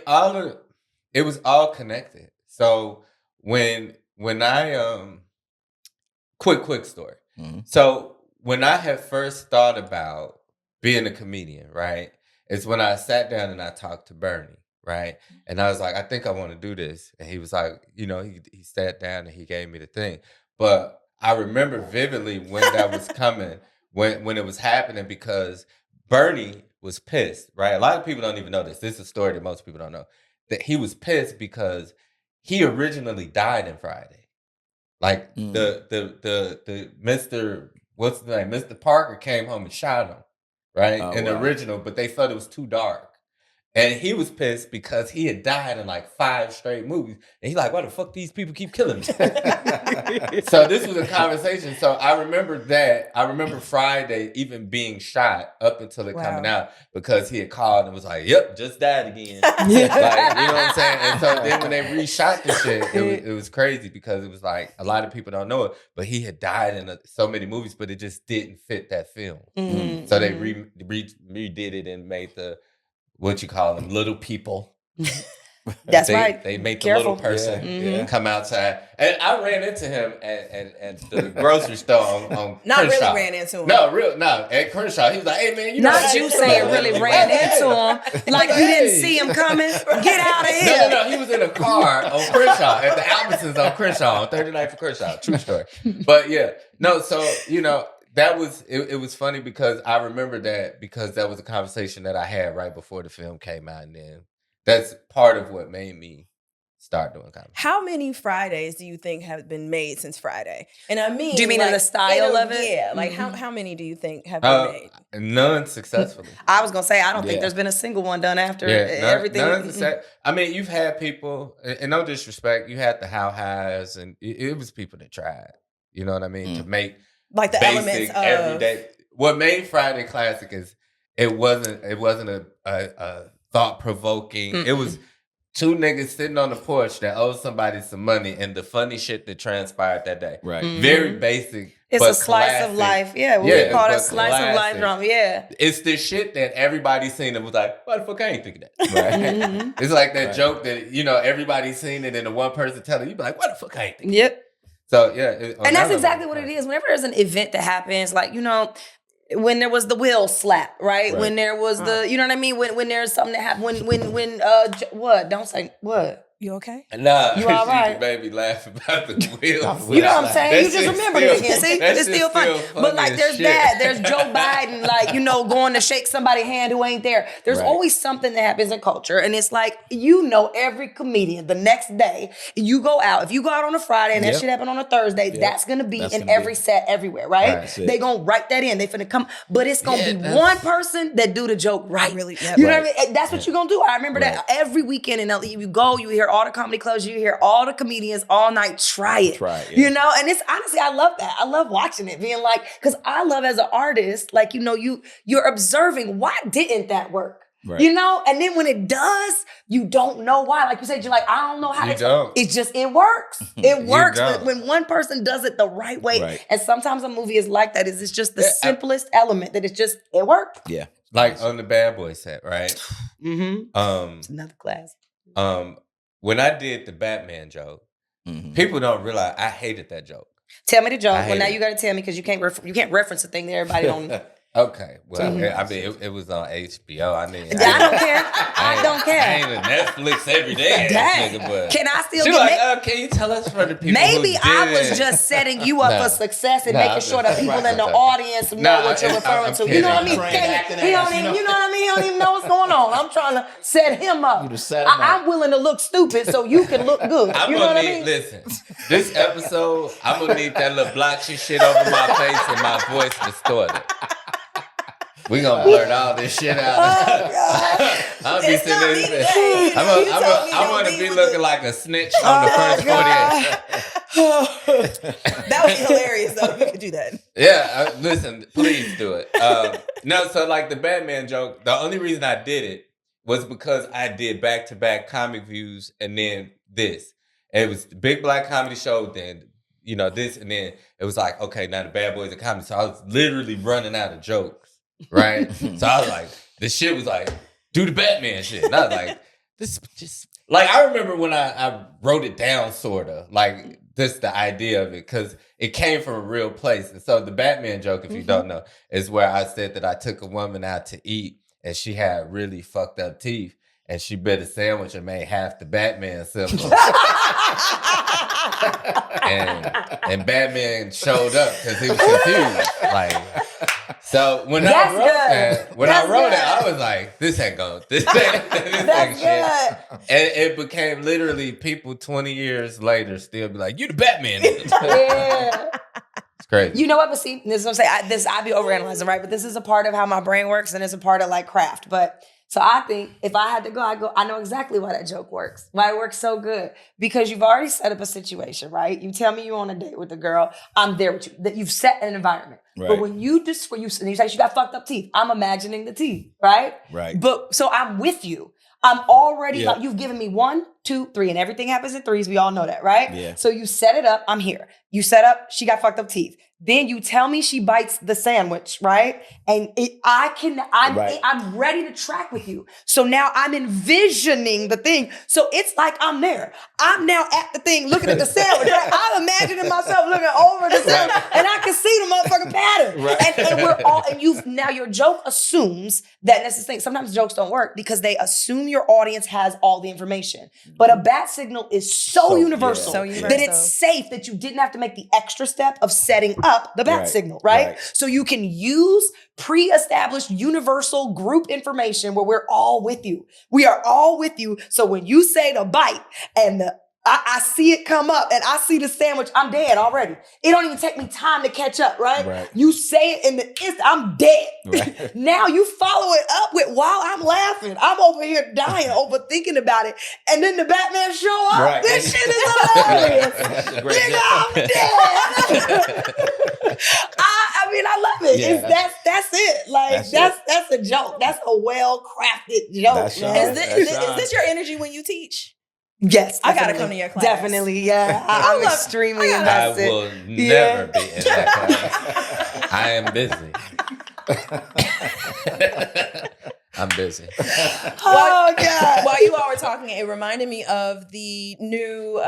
it was all connected. So when I quick story. Mm-hmm. So when I had first thought about being a comedian, right, is when I sat down and I talked to Bernie, right, and I was like, I think I want to do this, and he was like, he sat down and he gave me the thing, but I remember vividly when that was coming, when it was happening, because Bernie was pissed, right? A lot of people don't even know this. This is a story that most people don't know. that he was pissed because he originally died in Friday. Like the Mr. What's the name? Mr. Parker came home and shot him, right? In the original, but they thought it was too dark. And he was pissed because he had died in like 5 straight movies. And he's like, why the fuck these people keep killing me? So this was a conversation. So I remember that. I remember Friday even being shot up until it coming out because he had called and was like, yep, just died again. Like, you know what I'm saying? And so then when they reshot the shit, it was crazy because it was like, a lot of people don't know it, but he had died in so many movies, but it just didn't fit that film. Mm-hmm. So they redid it and made the, what you call them, little people. That's right. They make the little person come outside. And I ran into him at the grocery store on Not Crenshaw. really ran into him. No, at Crenshaw. He was like, hey, man, you know. Not you saying really ran into him. Like you didn't see him coming. Get out of here. No. He was in a car on Crenshaw, at the Albertsons on Crenshaw, on 39th for Crenshaw. True story. But yeah. No, so, you know, that was, it was funny because I remember that because that was a conversation that I had right before the film came out. And then that's part of what made me start doing comedy. How many Fridays do you think have been made since Friday? And I mean, do you mean in the style of it? Yeah. Like how many do you think have been made? None successfully. I was going to say, I don't think there's been a single one done after everything. I mean, you've had people, and no disrespect, you had the How Highs, and it was people that tried. You know what I mean? To make like the basic, elements of everyday. What made Friday classic is it wasn't a thought-provoking. It was 2 niggas sitting on the porch that owed somebody some money and the funny shit that transpired that day. Right. Mm-hmm. Very basic. It's but a slice classic. of life. Yeah, we call it a slice of life drama. Yeah. It's the shit that everybody's seen and was like, why the fuck I ain't think of that? Right. It's like that joke that, you know, everybody's seen it and the one person telling you, be like, why the fuck I ain't think of that? Yep. So, yeah. And that's exactly what it is. Whenever there's an event that happens, like, you know, when there was the will slap, right? When there was the, you know what I mean? When there's something that happened, when what? Don't say, what? You okay? Nah, you all right? She made me laugh about the wheel. You know what I'm saying? You just remembered it again. See, it's still funny. But like, there's that. There's Joe Biden, like, you know, going to shake somebody's hand who ain't there. There's always something that happens in culture, and it's like, you know, every comedian the next day you go out. If you go out on a Friday and that shit happened on a Thursday, that's gonna be in every set everywhere, right? They gonna write that in. They finna come, but it's gonna be one person that do the joke right. Really, you know what I mean? That's what you're gonna do. I remember that every weekend in LA, you go, you hear all the comedy clubs, you hear all the comedians all night, try it. You know, and it's honestly, I love that. I love watching it, being like, because I love as an artist, like, you know, you're observing, why didn't that work? Right. You know, and then when it does, you don't know why. Like you said, you're like, I don't know how to. It's just, it works. It works when one person does it the right way. Right. And sometimes a movie is like that. It's just the simplest element that it worked. Yeah. Like on the Bad Boy set, right? It's another class. When I did the Batman joke, people don't realize I hated that joke. Tell me the joke. Well, now you got to tell me because you can't reference a thing that everybody don't. Okay. Well, I mean, it was on HBO. I mean, I don't care. I don't care. I ain't a Netflix every day. Dang. Nigga, but can I still she get like, can you tell us for the people maybe who I did was just setting you up for success and making sure that people in the audience know what you're referring to. You know what I mean? He don't even, you know what I mean? He don't even know what's going on. I'm trying to set him up. I'm willing to look stupid so you can look good. You know what I mean? Listen, this episode, I'm going to need that little blotchy shit over my face and my voice distorted. We gonna blurt all this shit out. Oh, God. I'm be sitting there. I want to be looking like a snitch on the first 48. That would be hilarious though. We could do that. Yeah, listen, please do it. No, so like the Batman joke, the only reason I did it was because I did back-to-back comic views and then this. And it was the Big Black Comedy Show, then, you know, this, and then it was like, okay, now the Bad Boys of Comedy. So I was literally running out of jokes. Right? So I was like, this shit was like, do the Batman shit. And I was like, this just, like, I remember when I wrote it down, sort of, like, just the idea of it, because it came from a real place. And so the Batman joke, if you don't know, is where I said that I took a woman out to eat and she had really fucked up teeth and she bit a sandwich and made half the Batman symbol. and Batman showed up because he was confused. Like, So when That's I wrote good. that, That's I wrote good. it, I was like, this ain't That's shit. good. And it became literally people 20 years later still be like, you the Batman. Yeah. It's crazy. You know what? But see, this is what I'm saying. I be overanalyzing, right? But this is a part of how my brain works, and it's a part of like craft. But so I think if I had to go, I know exactly why that joke works. Why it works so good. Because you've already set up a situation, right? You tell me you're on a date with a girl, I'm there with you. That you've set an environment. Right. But when you say she got fucked up teeth, I'm imagining the teeth, right? Right. But so I'm with you. I'm already Yeah. like, you've given me 1, 2, 3, and everything happens in threes. We all know that, right? Yeah. So you set it up. I'm here. You set up. She got fucked up teeth. Then you tell me she bites the sandwich, right? And I'm ready to track with you. So now I'm envisioning the thing. So it's like I'm there. I'm now at the thing looking at the sandwich. Right? I'm imagining myself looking over the sandwich, and I can see the motherfucking pattern. Right. And we're all, and now your joke assumes that that's the thing. Sometimes jokes don't work because they assume your audience has all the information. But a bat signal is so universal, that it's safe that you didn't have to make the extra step of setting up the bat signal, right? So you can use pre-established universal group information where we're all with you. We are all with you. So when you say the bite and I see it come up and I see the sandwich, I'm dead already. It don't even take me time to catch up, right? You say it in the instant, I'm dead. Right. Now you follow it up with, while I'm laughing, I'm over here dying, overthinking about it. And then the Batman show up. Right. This shit is hilarious. Nigga, I'm dead. I love it. Yeah, that's it. Like that's a joke. That's a well-crafted joke. Is this your energy when you teach? Yes, I gotta come to your class. Definitely, yeah. I'm extremely invested. I will never be in that class. I am busy. I'm busy. Oh God! While you all were talking, it reminded me of the new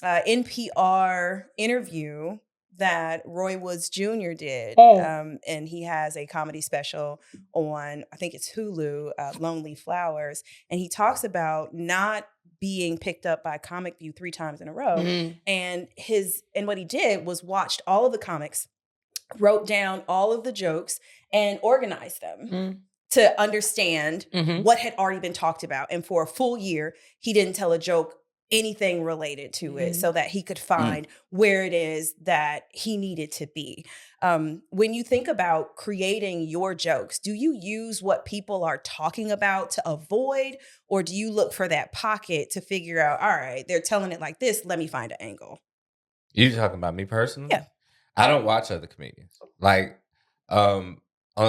NPR interview that Roy Woods Jr. did. And he has a comedy special on, I think it's Hulu, Lonely Flowers. And he talks about not being picked up by Comic View 3 times in a row. Mm-hmm. And what he did was watched all of the comics, wrote down all of the jokes, and organized them to understand what had already been talked about. And for a full year, he didn't tell a joke anything related to it so that he could find where it is that he needed to be. When you think about creating your jokes, do you use what people are talking about to avoid, or do you look for that pocket to figure out, all right, they're telling it like this, let me find an angle? You talking about me personally? Yeah. I don't watch other comedians. Like, on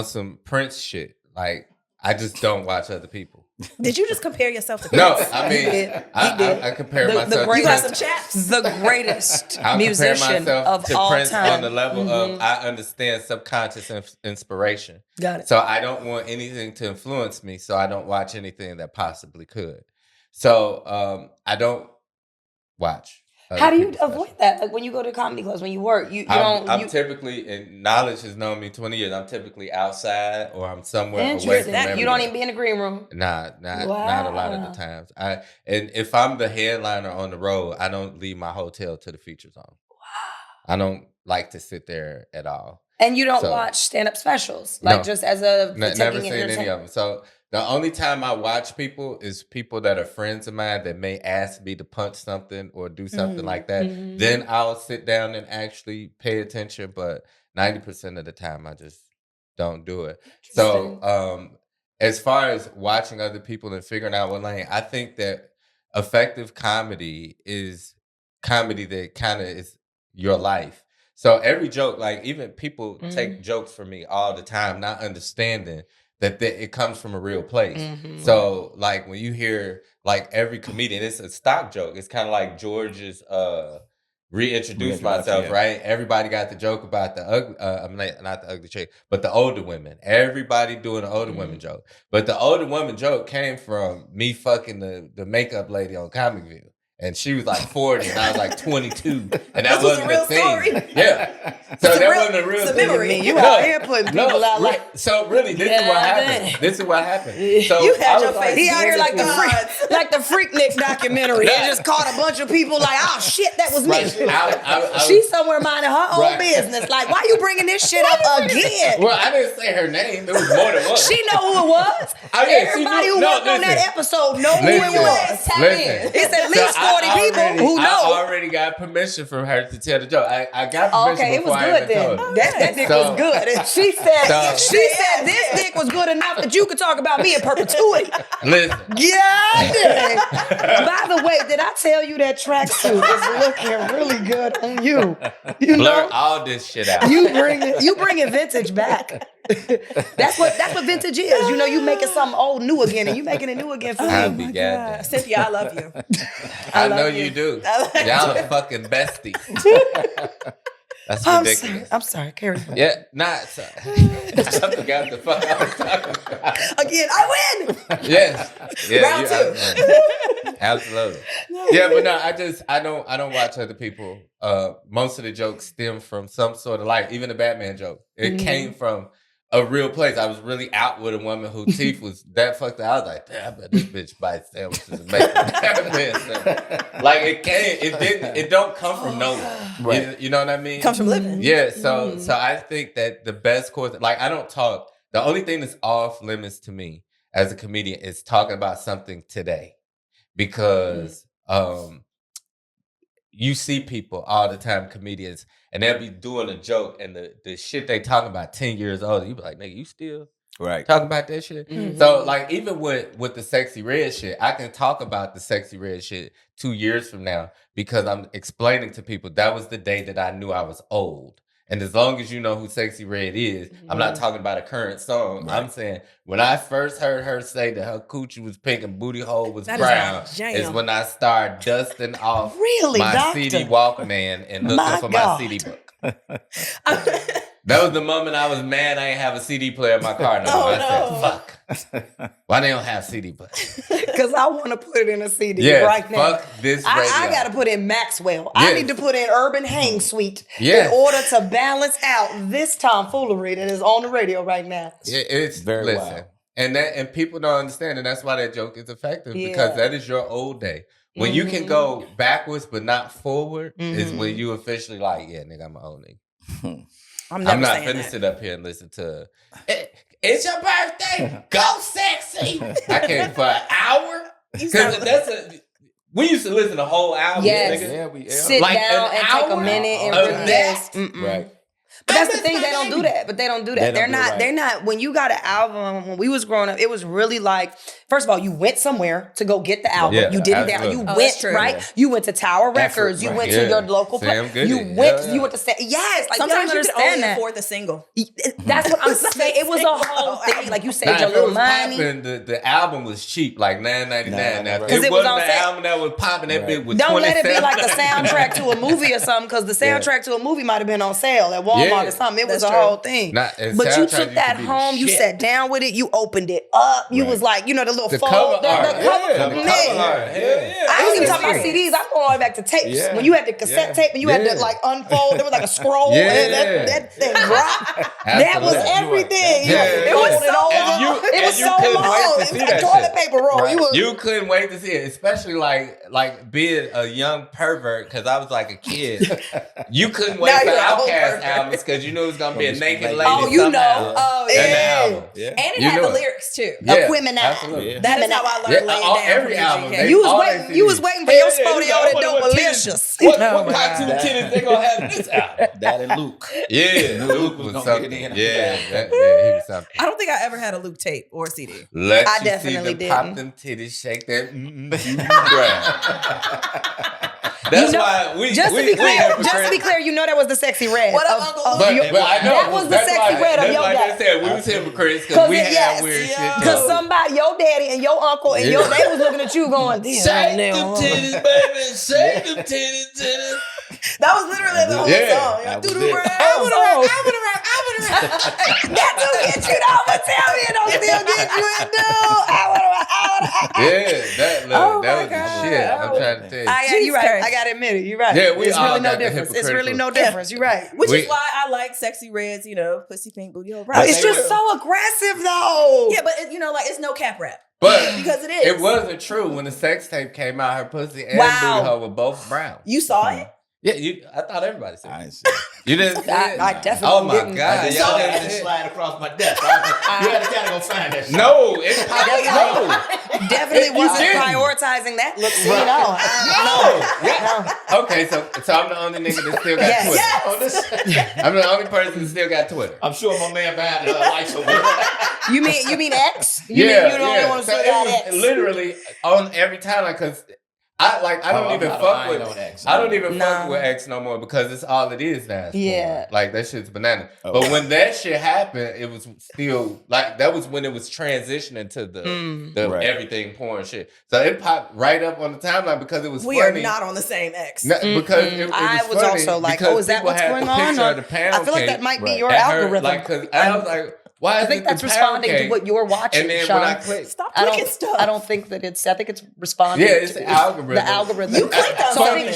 some Prince shit, like, I just don't watch other people. Did you just compare yourself to Prince? No, I mean, I compare myself to you got Prince. some chaps? The greatest I musician of to all Prince time. on the level of I understand subconscious inspiration. Got it. So I don't want anything to influence me, so I don't watch anything that possibly could. So I don't watch. How do you avoid that? Like when you go to comedy clubs, when you work, you don't. I'm typically, and knowledge has known me 20 years. I'm typically outside or I'm somewhere away from everyone. You don't even be in the green room. Not a lot of the times. And if I'm the headliner on the road, I don't leave my hotel to the feature zone. Wow. I don't like to sit there at all. And you don't watch stand-up specials, like just as a never seen any of them. So the only time I watch people is people that are friends of mine that may ask me to punch something or do something like that. Mm-hmm. Then I'll sit down and actually pay attention. But 90% of the time, I just don't do it. So as far as watching other people and figuring out what lane, I think that effective comedy is comedy that kind of is your life. So every joke, like even people take jokes from me all the time, not understanding that it comes from a real place. Mm-hmm. So like when you hear like every comedian, it's a stock joke. It's kind of like George's reintroduce myself, right? Everybody got the joke about the ugly, not the ugly chick, but the older women. Everybody doing an older women joke. But the older woman joke came from me fucking the makeup lady on Comic View. And she was like 40, and I was like 22, and that This was a wasn't real a thing. story. Yeah, so that wasn't a real it's a thing. memory. You out here putting people out like. So really, this is what happened. This is what happened. So You had I your was like, face He out here like the Odds. Freaknik documentary. They just caught a bunch of people like, oh shit, that was me. I She's somewhere minding her own Right. business. Like, why you bringing this shit up again? well, I didn't say her name. It was more than one. She know who it was. Oh, yeah, she Everybody knew- who no, worked on that listen. episode know who it was. Listen. It's at least 40 people who I know. already got permission from her to tell the joke. I got permission Okay, it was before I good even then. told her. That dick So- was good. And she said, So- this dick was good enough that you could talk about me in perpetuity. Listen. Yeah, dang. By the way, did I tell you that tracksuit is looking really good on you? You Blur know, all this shit out. you bringing vintage back. That's what vintage is. You know, you making something old new again, and you making it new again for I'll me. be goddamn. Cynthia, I love you. I love know you. you do. I love Y'all are fucking besties. That's I'm ridiculous. sorry. I'm sorry. Carry on. Yeah, not sorry. I forgot the fuck I was talking about. Again, I win. Yes. Yeah, Round two. Absolutely. Yeah, but no, I don't watch other people. Most of the jokes stem from some sort of life. Even the Batman joke. It came from a real place. I was really out with a woman whose teeth was that fucked up. I was like, damn, I bet this bitch bites sandwiches and make Batman sandwich. Like it don't come from nowhere. Right. You know what I mean? Comes from living. Yeah, so I think that the best course, like I don't talk, the only thing that's off limits to me as a comedian is talking about something today. Because you see people all the time, comedians, and they'll be doing a joke and the shit they talking about 10 years old, you be like, nigga, you still Right. talking about that shit? So like even with the sexy red shit, I can talk about the sexy red shit 2 years from now because I'm explaining to people that was the day that I knew I was old. And as long as you know who Sexy Red is, I'm not talking about a current song. Right. I'm saying when I first heard her say that her coochie was pink and booty hole was That is brown, my jam. is when I started dusting off Really, my doctor? CD Walkman and looking My for God. my CD book. That was the moment I was mad I ain't have a CD player in my car no more. I said, fuck. Why they don't have CD players? Because I want to put it in a CD Yes, right now. fuck this radio. I got to put in Maxwell. I Yes. need to put in Urban Hang Suite Yes. in order to balance out this tomfoolery that is on the radio right now. It's Very listen, wild. and people don't understand, and that's why that joke is effective Yeah. because that is your old day. When you can go backwards but not forward is when you officially like, yeah, nigga, I'm an old nigga. I'm never I'm not saying finna that. sit up here and listen to it's your birthday, go sexy. I can't for an hour because we used to listen to whole albums. Yes. Nigga. Sit Like down an and take a hour minute and of reminisce. that? Right. But that's the thing, they don't do that. But they don't do that. They don't do it right. They're not, when you got an album, when we was growing up, it was really like, first of all, you went somewhere to go get the album. Yeah, You did it down. absolutely. You Oh, went, that's true. right? Yeah. You went to Tower Effort, Records. You right. went Yeah. to your local Sam place. Goody. You went, Yeah. you went to, yes, like, Sometimes you you don't can only understand that. afford the single. That's what I'm saying. It was a whole thing. Like you Now, saved your if it little was money. popping, the album was cheap, like $9.99. Now, if 'Cause it it was wasn't on the sale. album that was popping, that bit was Don't let it be like the $27. soundtrack to a movie or something, because the soundtrack to a movie might have been on sale at Walmart Yeah. or something. It was That's a true. whole thing. And But you soundtrack took used that to be the home, you shit. sat down with it, you opened it up. You Right. was like, you know, the little The fold. cover art. The cover, Yeah, the man. cover art. Hell yeah. I ain't even was talking about serious. CDs. I'm going all the way back to tapes. Yeah. When you had the cassette tape and you had to Yeah. like unfold, there was like a scroll Yeah. and that thing dropped. That was Absolutely. everything. Yeah. It was so so And you- long. It and was you so couldn't wait long. to It see was like that toilet shit. paper roll. Right. You couldn't wait to see it, especially like being a young pervert, because I was like a kid. You couldn't wait Now for you're an old Outkast pervert. albums because you knew it was gonna be a Gonna be naked naked. lady. Oh, you know. somehow Oh, in the yeah. album. Yeah. And it You had knew the it. lyrics too. Yeah, Women out. absolutely. Yeah. That is how I learned laying down every from album. UGK. they You was always waiting. see You was waiting for your Yeah, spodiotic I wonder what delicious. What Oh my cartoon God. titties they gonna have in this album? That and Luke. Yeah, Luke was was gonna something. get in. Yeah, he was something. I don't think I ever had a Luke tape or CD. Let I you definitely see them pop didn't. them titties, shake that That's You know, why we Just to we be clear, hypocrites. you know that was the sexy red. What up, of- Uncle of Luke? your- But I know that was the that's sexy why, red of that's your why dad. they said we was hypocrites because 'Cause we it- had yes, weird yeah. shit. Because too. somebody, your daddy and your uncle and your they was looking at you going, damn. Shake damn, them oh. titties, baby. Shake them titties. That was literally the whole Yeah. song. That Do was the it. rap. Oh. I wanna rap. I wanna rap. I wanna rap. That do get you though, but tell me it don't still get you in, dude. I wanna. Yeah, that Oh that my was God. shit. I'm trying to tell you. You're right. Christ. I gotta admit it. You're right. Yeah, we it's all really no got the difference. It's really no hypocritical- difference. You're right. Which We- is why I like Sexy Red's, pussy pink booty hole But rap. it's just so aggressive, though. Yeah, but it's no cap rap. But Because it is. It wasn't true when the sex tape came out. Her pussy and Wow. booty hole were both brown. You saw it? Yeah, I thought everybody said. I it. didn't see it. You didn't see it? I definitely Oh my didn't. god! I just y'all saw it didn't and see it. slide across my desk. You had to kind of go find that shit. No, it's no. Definitely You wasn't didn't. prioritizing that look. See, Right. no. Yeah. Okay, so I'm the only nigga that still got Yes. Twitter. Yes. Oh, this- I'm the only person that still got Twitter. I'm sure my man behind the lights over there. You mean X? You mean you the only one who So still it got was X? literally on every timeline because I don't Oh, even I'm not fuck lying with on X. I don't even Nah. fuck with X no more because it's all it is now. It's Yeah. porn. Like that shit's banana. Oh. But when that shit happened, it was still like that was when it was transitioning to the Right. everything porn shit. So it popped right up on the timeline because it was We funny. are not on the same X. No, because it I was funny also like, because oh, is that people what's had going the on? picture Or- of the pound I feel like that cake might be Right. your at her, algorithm. like, 'cause I was like, why is I think it that's the pound responding to cake? what you're watching, And then Sean. when I click, Stop I clicking don't. stuff. I don't think that it's. I think it's responding. Yeah, it's to the algorithm. The algorithm. You clicked on so something,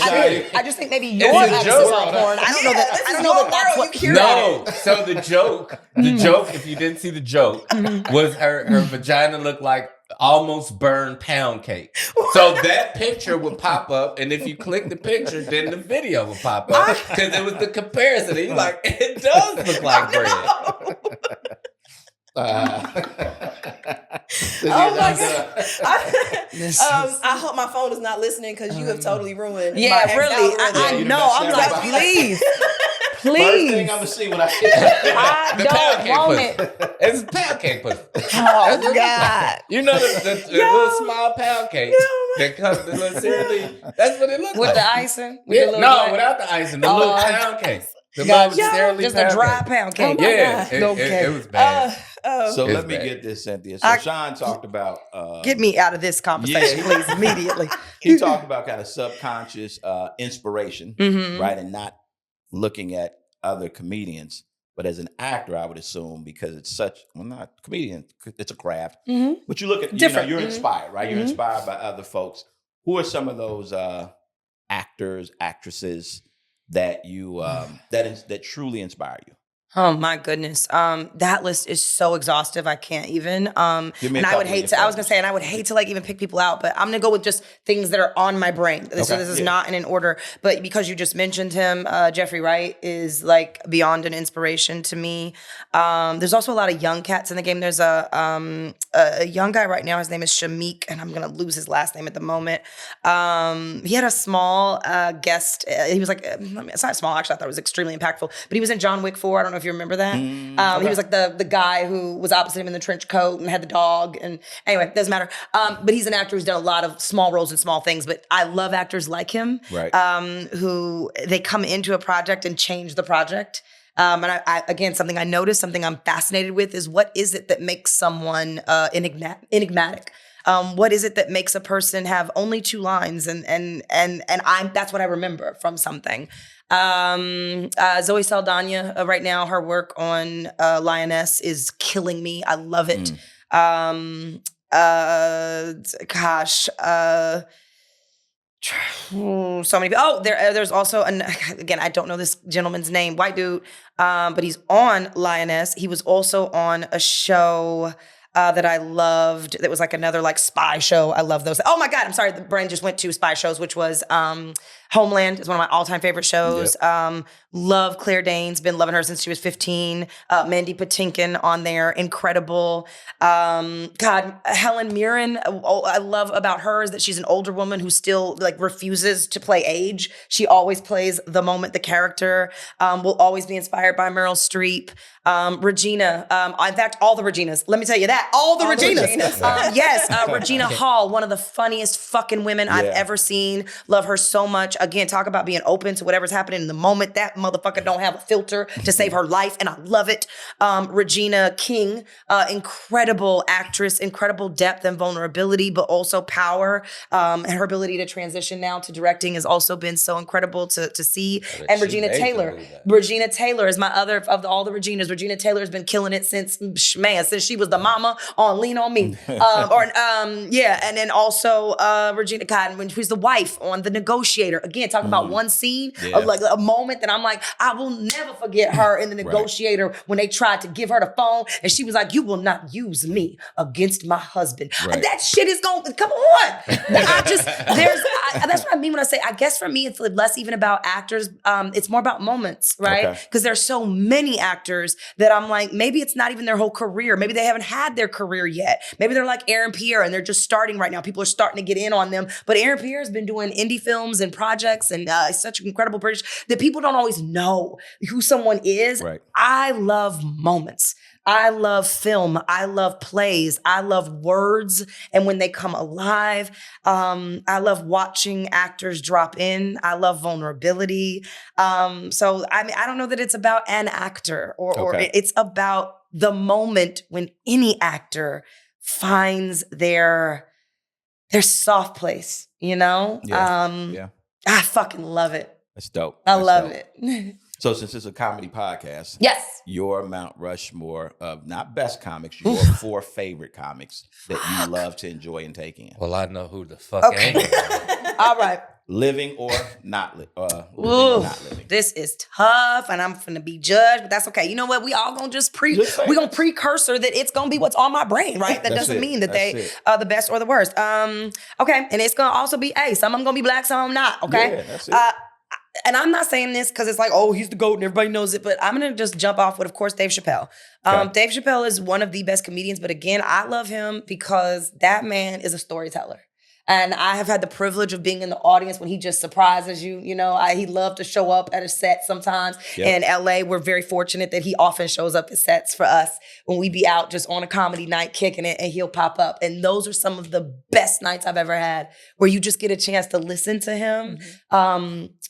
I just think maybe your a access joke. on porn. I don't know that. this I is don't know your that that's world. what. You no. So the joke, if you didn't see the joke, was her vagina looked like almost burned pound cake. So that picture would pop up, and if you click the picture, then the video would pop up because it was the comparison. And you like, it does look like bread. Oh my god! I hope my phone is not listening because you have totally ruined. Yeah, my X really. algorithm. I you know. messed I'm up. like, please, First thing please. I'm gonna see when I I The pound don't want cake it. pussy. It's pound cake pussy. Oh God. You know the little small pound cake that comes the little cereal. That's what it looks With like. the icing? With Yeah, the little no, black- without the icing. The Oh, little I- pound cake. The Gotcha. little Sara Lee Just a pound dry cake. pound cake. Yeah, God. it was bad. So It's let me bad. get this, Cynthia. So I- Sean talked about Get me out of this conversation, Yeah. please, immediately. he talked about kind of subconscious inspiration, Mhm. right? And not looking at other comedians. But as an actor, I would assume because it's such, well, not comedian, it's a craft. Mhm. But you look at, Different. you're Mhm. inspired, right? You're Mhm. inspired by other folks. Who are some of those actors, actresses that you that truly inspire you? Oh my goodness. That list is so exhaustive. I can't even. Give me a And I would couple of hate your to, I was gonna favorites. say, and I would hate to like even pick people out, but I'm gonna go with just things that are on my brain. So Okay, this is yeah. not in order, but because you just mentioned him, Jeffrey Wright is like beyond an inspiration to me. There's also a lot of young cats in the game. There's a young guy right now. His name is Shamik, and I'm gonna lose his last name at the moment. He had a small guest. He was like, it's not small actually. I thought it was extremely impactful. But he was in John Wick 4. I don't know if you remember that. He was like the guy who was opposite him in the trench coat and had the dog. And anyway, doesn't matter. But he's an actor who's done a lot of small roles and small things. But I love actors like him, Right. who they come into a project and change the project. And I again, something I noticed, something I'm fascinated with is what is it that makes someone enigmatic? What is it that makes a person have only 2 lines? And that's what I remember from something. Zoe Saldana, right now, her work on Lioness is killing me. I love it. So many people. Oh, there's also again, I don't know this gentleman's name, white dude, but he's on Lioness. He was also on a show that I loved. That was like another like spy show. I love those. Oh my God, I'm sorry. The brain just went to spy shows, which was Homeland is one of my all-time favorite shows. Love Claire Danes. Been loving her since she was 15. Mandy Patinkin on there. Incredible. God, Helen Mirren. I love about her is that she's an older woman who still like refuses to play age. She always plays the moment, the character. Will always be inspired by Meryl Streep. Regina. In fact, all the Reginas. Let me tell you that. All the Reginas. Yes. Regina Hall, one of the funniest fucking women I've ever seen. Love her so much. Again, talk about being open to whatever's happening in the moment. That motherfucker don't have a filter to save her life, and I love it. Regina King, incredible actress, incredible depth and vulnerability, but also power. And her ability to transition now to directing has also been so incredible to see. And she Regina made to Taylor. do that. Regina Taylor is my other of all the Reginas. Regina Taylor has been killing it since she was the mama on Lean On Me. And then also Regina Cotton, when she was the wife on The Negotiator. Again, talking about one scene, like a moment that I'm like, I will never forget her in The Negotiator when they tried to give her the phone and she was like, you will not use me against my husband. That shit is going, come on. That's what I mean when I say, I guess for me, it's less even about actors. It's more about moments, right? Because there's so many actors that I'm like, maybe it's not even their whole career. Maybe they haven't had their career yet. Maybe they're like Aaron Pierre and they're just starting right now. People are starting to get in on them. But Aaron Pierre has been doing indie films and projects and such an incredible British that people don't always know who someone is. I love moments. I love film. I love plays. I love words and when they come alive. I love watching actors drop in. I love vulnerability. So I mean, I don't know that it's about an actor or it's about the moment when any actor finds their soft place, you know? I fucking love it. That's dope. I love it. So since it's a comedy podcast, yes, your Mount Rushmore of not best comics, your 4 favorite comics that you love to enjoy and take in. Well, I know who the fuck ain't. All right. Living or not living. This is tough and I'm finna be judged, but that's okay. You know what? We all gonna we're gonna precursor that it's gonna be what's on my brain, right? That doesn't mean that they are the best or the worst. Okay. And it's gonna also be, some of them gonna be black, some of them not, okay? Yeah, that's it. And I'm not saying this because it's like, oh, he's the GOAT and everybody knows it, but I'm going to just jump off with, of course, Dave Chappelle. Dave Chappelle is one of the best comedians, but again, I love him because that man is a storyteller. And I have had the privilege of being in the audience when he just surprises you. You know, he loved to show up at a set sometimes. In LA, we're very fortunate that he often shows up at sets for us when we be out just on a comedy night kicking it and he'll pop up. And those are some of the best nights I've ever had where you just get a chance to listen to him,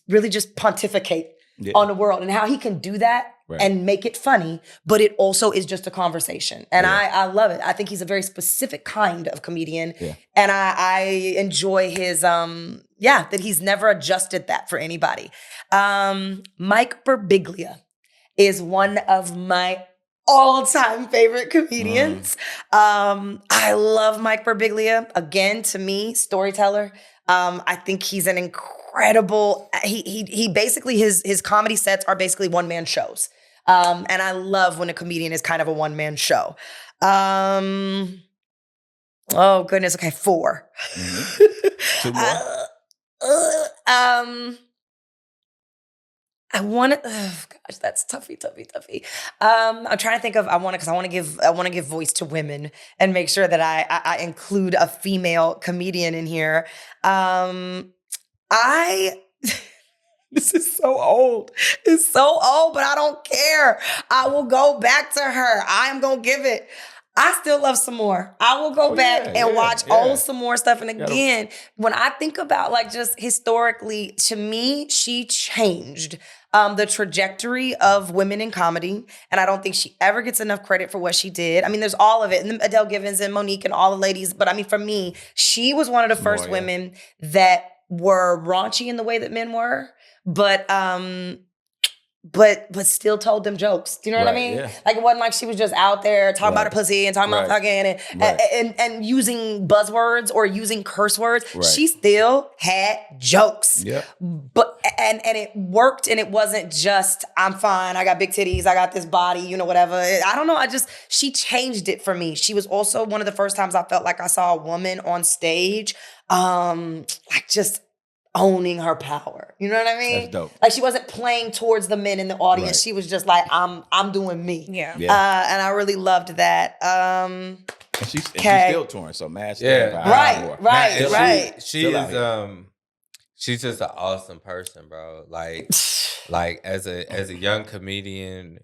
really just pontificate on the world and how he can do that. And make it funny, but it also is just a conversation. And I love it. I think he's a very specific kind of comedian. And I enjoy his, that he's never adjusted that for anybody. Mike Birbiglia is one of my all-time favorite comedians. I love Mike Birbiglia. Again, to me, storyteller. I think he's an incredible, he basically, his comedy sets are basically one-man shows. And I love when a comedian is kind of a one-man show. Oh, goodness. Okay, 4. 2 more? I want to, gosh, that's toughy. I'm trying to think of, I want to give voice to women and make sure that I include a female comedian in here. This is so old. It's so old, but I don't care. I will go back to her. I am going to give it. I still love some more. I will go back and watch old some more stuff. And again, when I think about like just historically, to me, she changed the trajectory of women in comedy. And I don't think she ever gets enough credit for what she did. I mean, there's all of it. And Adele Givens and Monique and all the ladies. But I mean, for me, she was one of the first women that were raunchy in the way that men were. But still told them jokes. Do you know what I mean? Yeah. Like it wasn't like she was just out there talking about her pussy and talking about fucking and using buzzwords or using curse words. She still had jokes. But and it worked, and it wasn't just I'm fine, I got big titties, I got this body, you know, whatever. I don't know. She changed it for me. She was also one of the first times I felt like I saw a woman on stage, like just owning her power. You know what I mean? That's dope. Like she wasn't playing towards the men in the audience. She was just like, I'm doing me. And I really loved that. And she's still touring, so mad. Right. She's just an awesome person, bro. Like as a young comedian,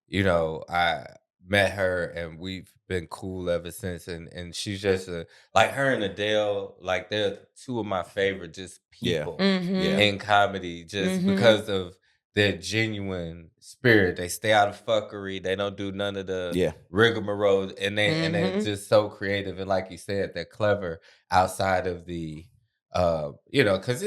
you know, I met her and we've been cool ever since. And she's just like her and Adele, like they're 2 of my favorite just people in comedy, just because of their genuine spirit. They stay out of fuckery. They don't do none of the rigmarole, and they're just so creative. And like you said, they're clever outside of the because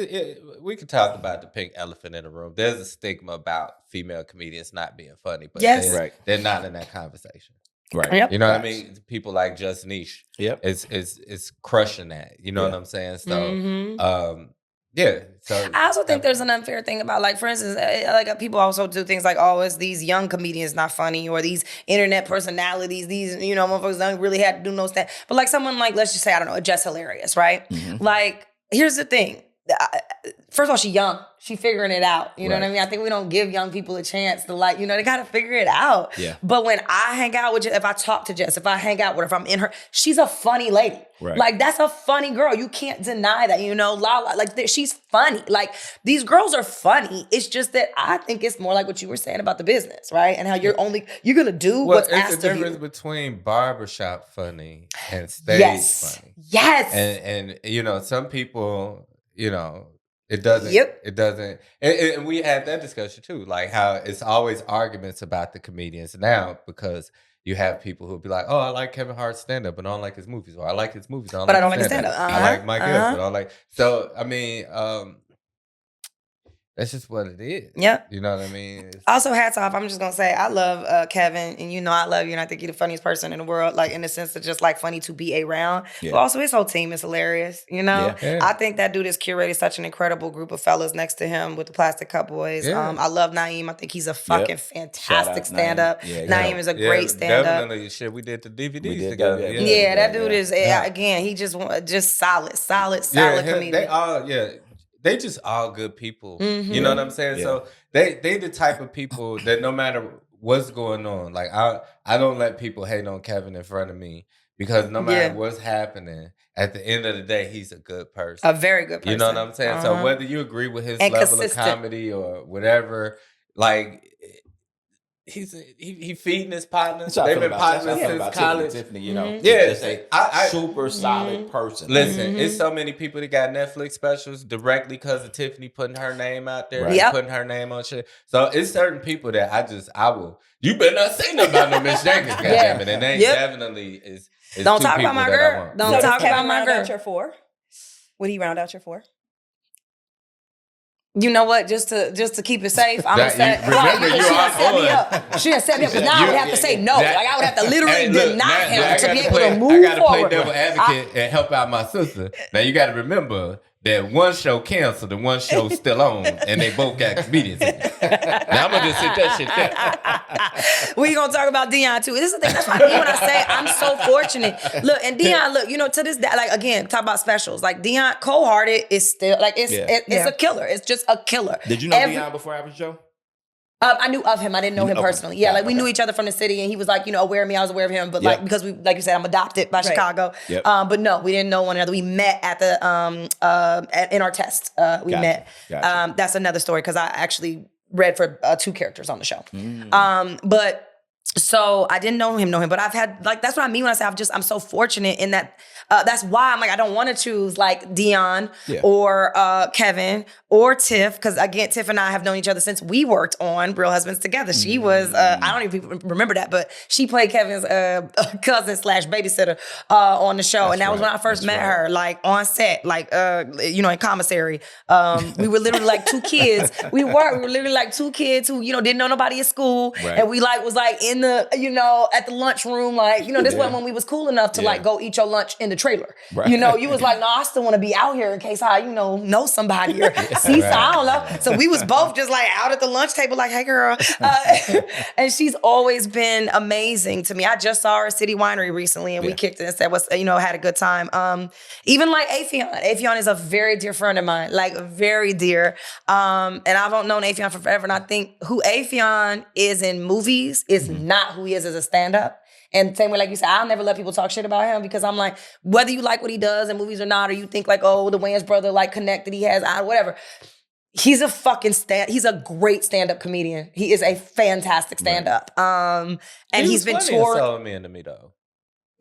we could talk about the pink elephant in the room. There's a stigma about female comedians not being funny, but they're not in that conversation. Right. Yep. You know what I mean? People like Just Niche. Yep. It's crushing that. You know Yeah. what I'm saying? So, Mhm. yeah. So I also think there's an unfair thing about, like, for instance, like people also do things like, oh, it's these young comedians not funny, or these internet personalities, these, you know, motherfuckers don't really have to do no stand. But like someone like, let's just say, I don't know, Jess Hilarious, right? Mhm. Like, here's the thing. First of all, she's young. She figuring it out. You know what I Right. mean? I think we don't give young people a chance to, like, you know, they got to figure it out. Yeah. But when I hang out with Jess, if I talk to Jess, if I hang out with her, if I'm in her, she's a funny lady. Right. Like, that's a funny girl. You can't deny that, you know? Lala, like, she's funny. Like, these girls are funny. It's just that I think it's more like what you were saying about the business, right? And how you're going to do what's it's asked the of difference you. between barbershop funny and stage Yes. funny. Yes. And you know, some people, you know, it doesn't. Yep. It doesn't. And we had that discussion too, like how it's always arguments about the comedians now, because you have people who'll be like, "Oh, I like Kevin Hart's stand up, but I don't like his movies," or "I like his movies, But I don't like his stand-up. stand-up. I like Mike Epps, but I don't like." So I mean, that's just what it is. Yep. You know what I mean? It's- Also, hats off. I'm just gonna say I love Kevin, and you know I love you, and I think you're the funniest person in the world. Like, in the sense of just like funny to be around. Yeah. But also his whole team is hilarious. You know, Yeah. I think that dude has curated such an incredible group of fellas next to him with the Plastic Cup Boys. Yeah. I love Naeem. I think he's a fucking Shout fantastic out stand up. Naeem. Yeah, Naeem is a great stand up. Definitely. Shit, we did the DVDs We did together. that, Yeah, that dude yeah. is again. He just solid comedian. They all they just all good people. Mhm. You know what I'm saying? Yeah. So they the type of people that no matter what's going on, like I don't let people hate on Kevin in front of me, because no matter what's happening, at the end of the day, he's a good person. A very good person. You know what I'm saying? So whether you agree with his And level consistent. of comedy or whatever, like he feeding his partners. That's how I They've feel been about- that's how I partners feel since about college. Tiffany, you know, Mhm. Yeah, just a I- super solid person. Listen, it's so many people that got Netflix specials directly because of Tiffany putting her name out there, Right. and Yep. putting her name on shit. So it's certain people that I will. You better not say nothing about no Miss Jenkins, goddammit. And they Yep. definitely is Don't two talk people about my that I girl. want. Don't So talk does Kevin about my round girl. out your 4? Would he round out your 4? You know what? Just to keep it safe, I'm gonna That- say. you- remember, because you she are done set me on. up. She done set me up. Because now I would have to say no. That- Like, I would have to literally Hey, look, deny now him I to be gotta able play- to move I gotta forward. play devil advocate and help out my sister. Now you got to remember that one show canceled and one show still on, and they both got comedians in it. Now I'm gonna just sit that shit there. We gonna talk about Dion too. This is the thing. That's what I mean when I say I'm so fortunate. Look, and Dion, look, you know, to this day, like, again, talk about specials. Like, Dion, Cold Hearted is still like it's a killer. It's just a killer. Did you know Dion before Average Joe? I knew of him. I didn't know him Okay. personally. Yeah, like we Okay. knew each other from the city, and he was like, you know, aware of me. I was aware of him, but like Yep. because we, like you said, I'm adopted by Chicago. Yep. But no, we didn't know one another. We met at the in our test. We Gotcha. met. Gotcha. That's another story because I actually read for 2 characters on the show. Mm. But so I didn't know him, but I've had, like, that's what I mean when I say I'm so fortunate in that. That's why I'm like, I don't want to choose like Dion or Kevin or Tiff, because again, Tiff and I have known each other since we worked on Real Husbands together. She was, I don't even remember that, but she played Kevin's cousin / babysitter on the show. And that was when I first met her, like on set, like, you know, in commissary. We were literally like 2 kids. We were literally like 2 kids who, you know, didn't know nobody at school. Right. And we like was like in the, you know, at the lunchroom, like, you know, this wasn't when we was cool enough to like go eat your lunch in the trailer. Right. You know, you was like, no, I still want to be out here in case I, you know somebody or see, so I don't know. So we was both just like out at the lunch table, like, hey girl. And she's always been amazing to me. I just saw her at City Winery recently, and we kicked it and said, had a good time. Even like Afion is a very dear friend of mine, like very dear. And I've known Afion for forever. And I think who Afion is in movies is not who he is as a stand-up. And same way, like you said, I'll never let people talk shit about him, because I'm like, whether you like what he does in movies or not, or you think like, oh, the Wayans brother, like, connected, he has, whatever. He's a fucking he's a great stand-up comedian. He is a fantastic stand-up. And he's been touring. Sold Me Into Me though.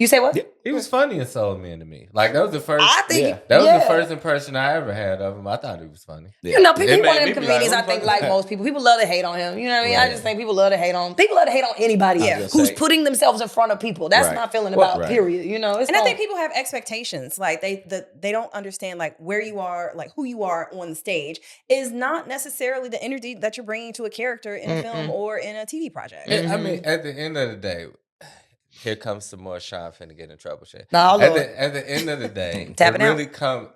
You say what? He was funny and sold me into me. Like that was the first. I think that was the first impression I ever had of him. I thought he was funny. You know, people, It one of made them me be like, comedians, I who think, the fuck like is that? most people love to hate on him. You know what I mean? I Right. just think people love to hate on. People love to hate on anybody I was who's gonna say- putting themselves in front of people. That's Right. my feeling Well, about right. period. You know, it's And I think people have expectations. Like they don't understand like where you are, like who you are on the stage is not necessarily the energy that you're bringing to a character in a film or in a TV project. I mean, at the end of the day, here comes some more Sean finna get in trouble shit. No, Lord. At the end of the day, Tap it it out. really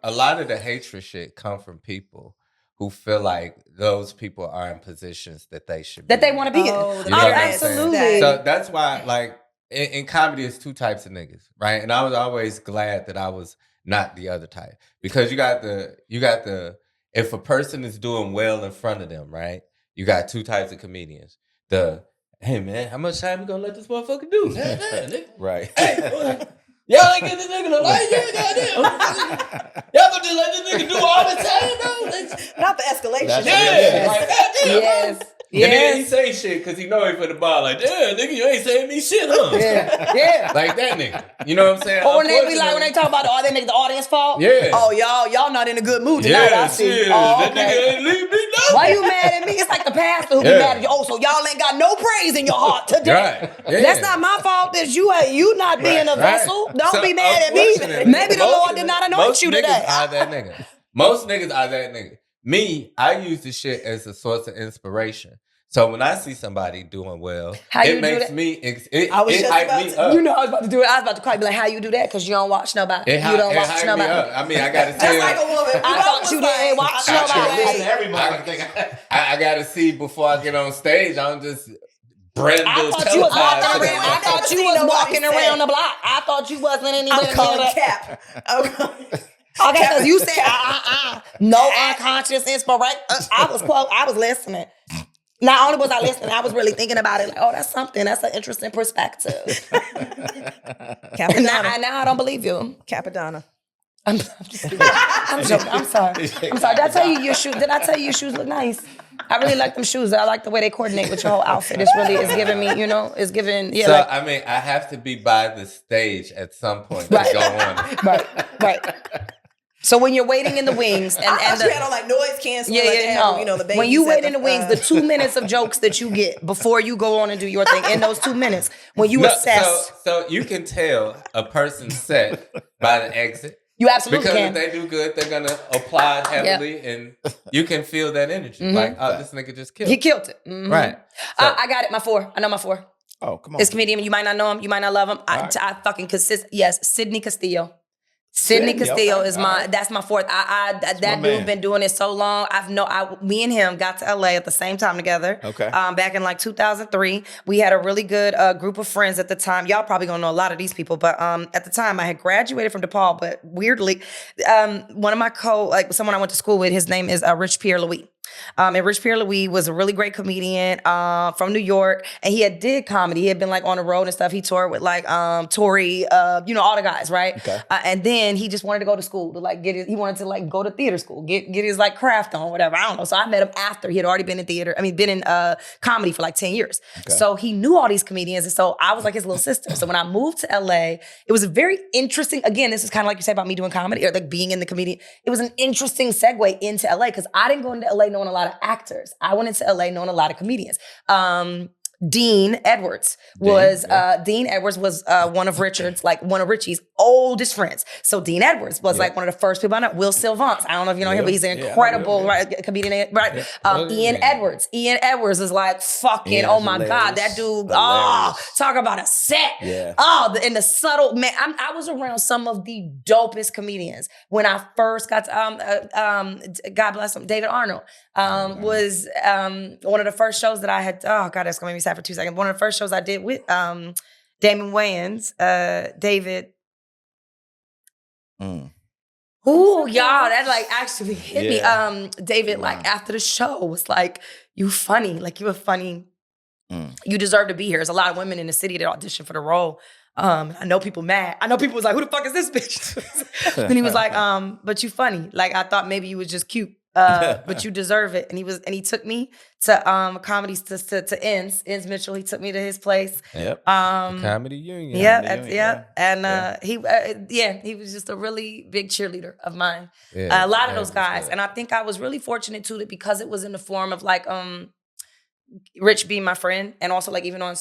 a lot of the hatred shit come from people who feel like those people are in positions that they should be. That they want to be in. Oh, the You know what I'm absolutely. saying? So that's why, like, in comedy, it's two types of niggas, right? And I was always glad that I was not the other type, because you got the if a person is doing well in front of them, right? You got two types of comedians. Hey man, how much time you gonna let this motherfucker do? Nigga. Right. Hey, boy, y'all ain't get this nigga the light. Y'all gonna just let this nigga do all the time, though? Not the escalation. That's Yeah, like, goddamn, Yes. bro. And then he say shit because he know he for the ball. Like, damn, nigga, you ain't saying me shit, huh? Yeah. Like that nigga. You know what I'm saying? Or when they be like, when they talk about they make the audience fault. Yeah. Oh, y'all not in a good mood tonight. I see. shit. Oh, That okay. nigga ain't leave me nothing. Why you mad at me? It's like the pastor who be Yeah. mad at you. Oh, so y'all ain't got no praise in your heart today. Right. Yeah. That's not my fault that you not being a vessel. Don't So, be mad at me. unfortunately, Maybe the most Lord of did the- not anoint you Most today. niggas are that nigga. Most niggas are that nigga. Me, I use this shit as a source of inspiration. So when I see somebody doing well, How you it do makes that? me, it I was just hype about me to- up. You know I was about to do it. I was about to cry. Be like, how you do that? Because you don't watch nobody. It You don't watch hype me nobody. up. I mean, I gotta Just see. like a woman. I thought you didn't watch nobody. Everybody. I gotta see before I get on stage. I don't just brand I those thought you was walking televised around. I shit. thought you Seen was nobody walking say. around the block. I thought you wasn't anywhere I'm calling near the- Cap. Okay, because you said no unconscious inspiration. I was listening. Not only was I listening, I was really thinking about it. Like, oh, that's something. That's an interesting perspective. And now I don't believe you. Capadonna. I'm just kidding. I'm joking. I'm sorry. Did I tell you your shoes? Did I tell you your shoes look nice? I really like them shoes. I like the way they coordinate with your whole outfit. It's giving me, it's giving. Yeah. So like, I mean, I have to be by the stage at some point Right. to go on. right. So when you're waiting in the wings and I thought the, you had on like noise canceling. yeah, like yeah, they no. have, the babies When you at wait in the wings, the 2 minutes of jokes that you get before you go on and do your thing, in those 2 minutes, when you assess, So you can tell a person's set by the exit. you absolutely Because can. if they do good, they're gonna applaud heavily, and you can feel that energy. Like, oh, this nigga just killed. He killed it. Mhm. Right. So, I got it. My 4. I know my 4. Oh, come on. This comedian, you might not know him, you might not love him. I fucking consist. Yes, Sydney Castillo. Sydney Castillo okay. is that's my 4th. That my dude man. been doing it so long. Me and him got to LA at the same time together. Okay. Back in like 2003. We had a really good group of friends at the time. Y'all probably gonna know a lot of these people, but at the time I had graduated from DePaul, but weirdly, one of my someone I went to school with, his name is Rich Pierre Louis. And Rich Pierre Louis was a really great comedian from New York, and he did comedy. He had been like on the road and stuff. He toured with like Tori, all the guys, right? Okay. And then he just wanted to go to school to like he wanted to like go to theater school, get his like craft on, whatever. I don't know. So I met him after he had already been in theater. Been in comedy for like 10 years. Okay. So he knew all these comedians, and so I was like his little sister. So when I moved to LA, it was a very interesting. Again, this is kind of like you said about me doing comedy or like being in the comedian. It was an interesting segue into LA because I didn't go into LA knowing a lot of actors. I went into LA knowing a lot of comedians. Dean Edwards was one of Richie's oldest friends. So Dean Edwards was like one of the first people I know. Will Sylvance, I don't know if you know him, but he's an incredible comedian, right? Ian Edwards. Ian Edwards is like fucking, Ian's oh my hilarious. God, that dude, Hilarious. talk about a set. Yeah. And the subtle, man, I was around some of the dopest comedians when I first got to, God bless him, David Arnold was one of the first shows that I had, oh God, that's gonna make me sad for 2 seconds. One of the first shows I did with Damon Wayans, David. Ooh, y'all, that like actually hit me. David, like after the show was like, you funny, like you were funny. You deserve to be here. There's a lot of women in the city that auditioned for the role. I know people mad. I know people was like, who the fuck is this bitch? And he was like, but you funny. Like I thought maybe you was just cute. But you deserve it. And he took me to comedy to Enns Mitchell. He took me to his place. Yep. Comedy Union. And he was just a really big cheerleader of mine. Yeah, a lot of those guys. And I think I was really fortunate too that because it was in the form of like Rich being my friend, and also like even on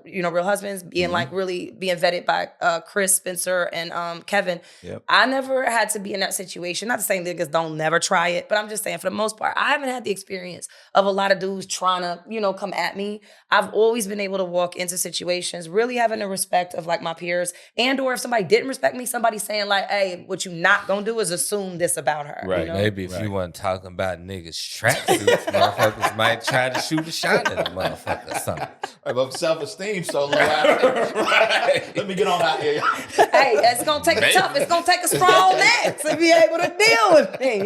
Real Husbands, being like really being vetted by Chris, Spencer, and Kevin. Yep. I never had to be in that situation. Not to say niggas don't never try it, but I'm just saying for the most part, I haven't had the experience of a lot of dudes trying to, come at me. I've always been able to walk into situations really having the respect of like my peers, and or if somebody didn't respect me, somebody saying like, hey, what you not gonna do is assume this about her. Right. Maybe if you weren't talking about niggas tracksuits, motherfuckers might try to shoot a shot at a motherfucker or something. Right, but self-esteem so low. Right. Let me get on out here. Hey, it's gonna take a tough. It's gonna take a strong neck to be able to deal with me.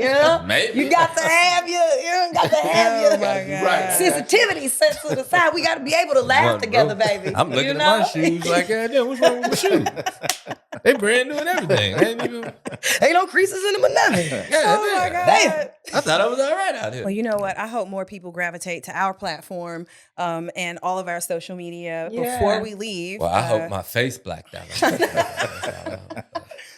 Maybe. You got to have your sensitivity set to the side. We got to be able to laugh together, baby. I'm looking at my shoes like, damn, what's wrong with my shoes? They brand new and everything. Ain't no creases in them or nothing. Oh my God. Damn. I thought I was all right out here. Well, you know what? I hope more people gravitate to our platform and all of our social media before we leave. Well, I hope my face blacked out.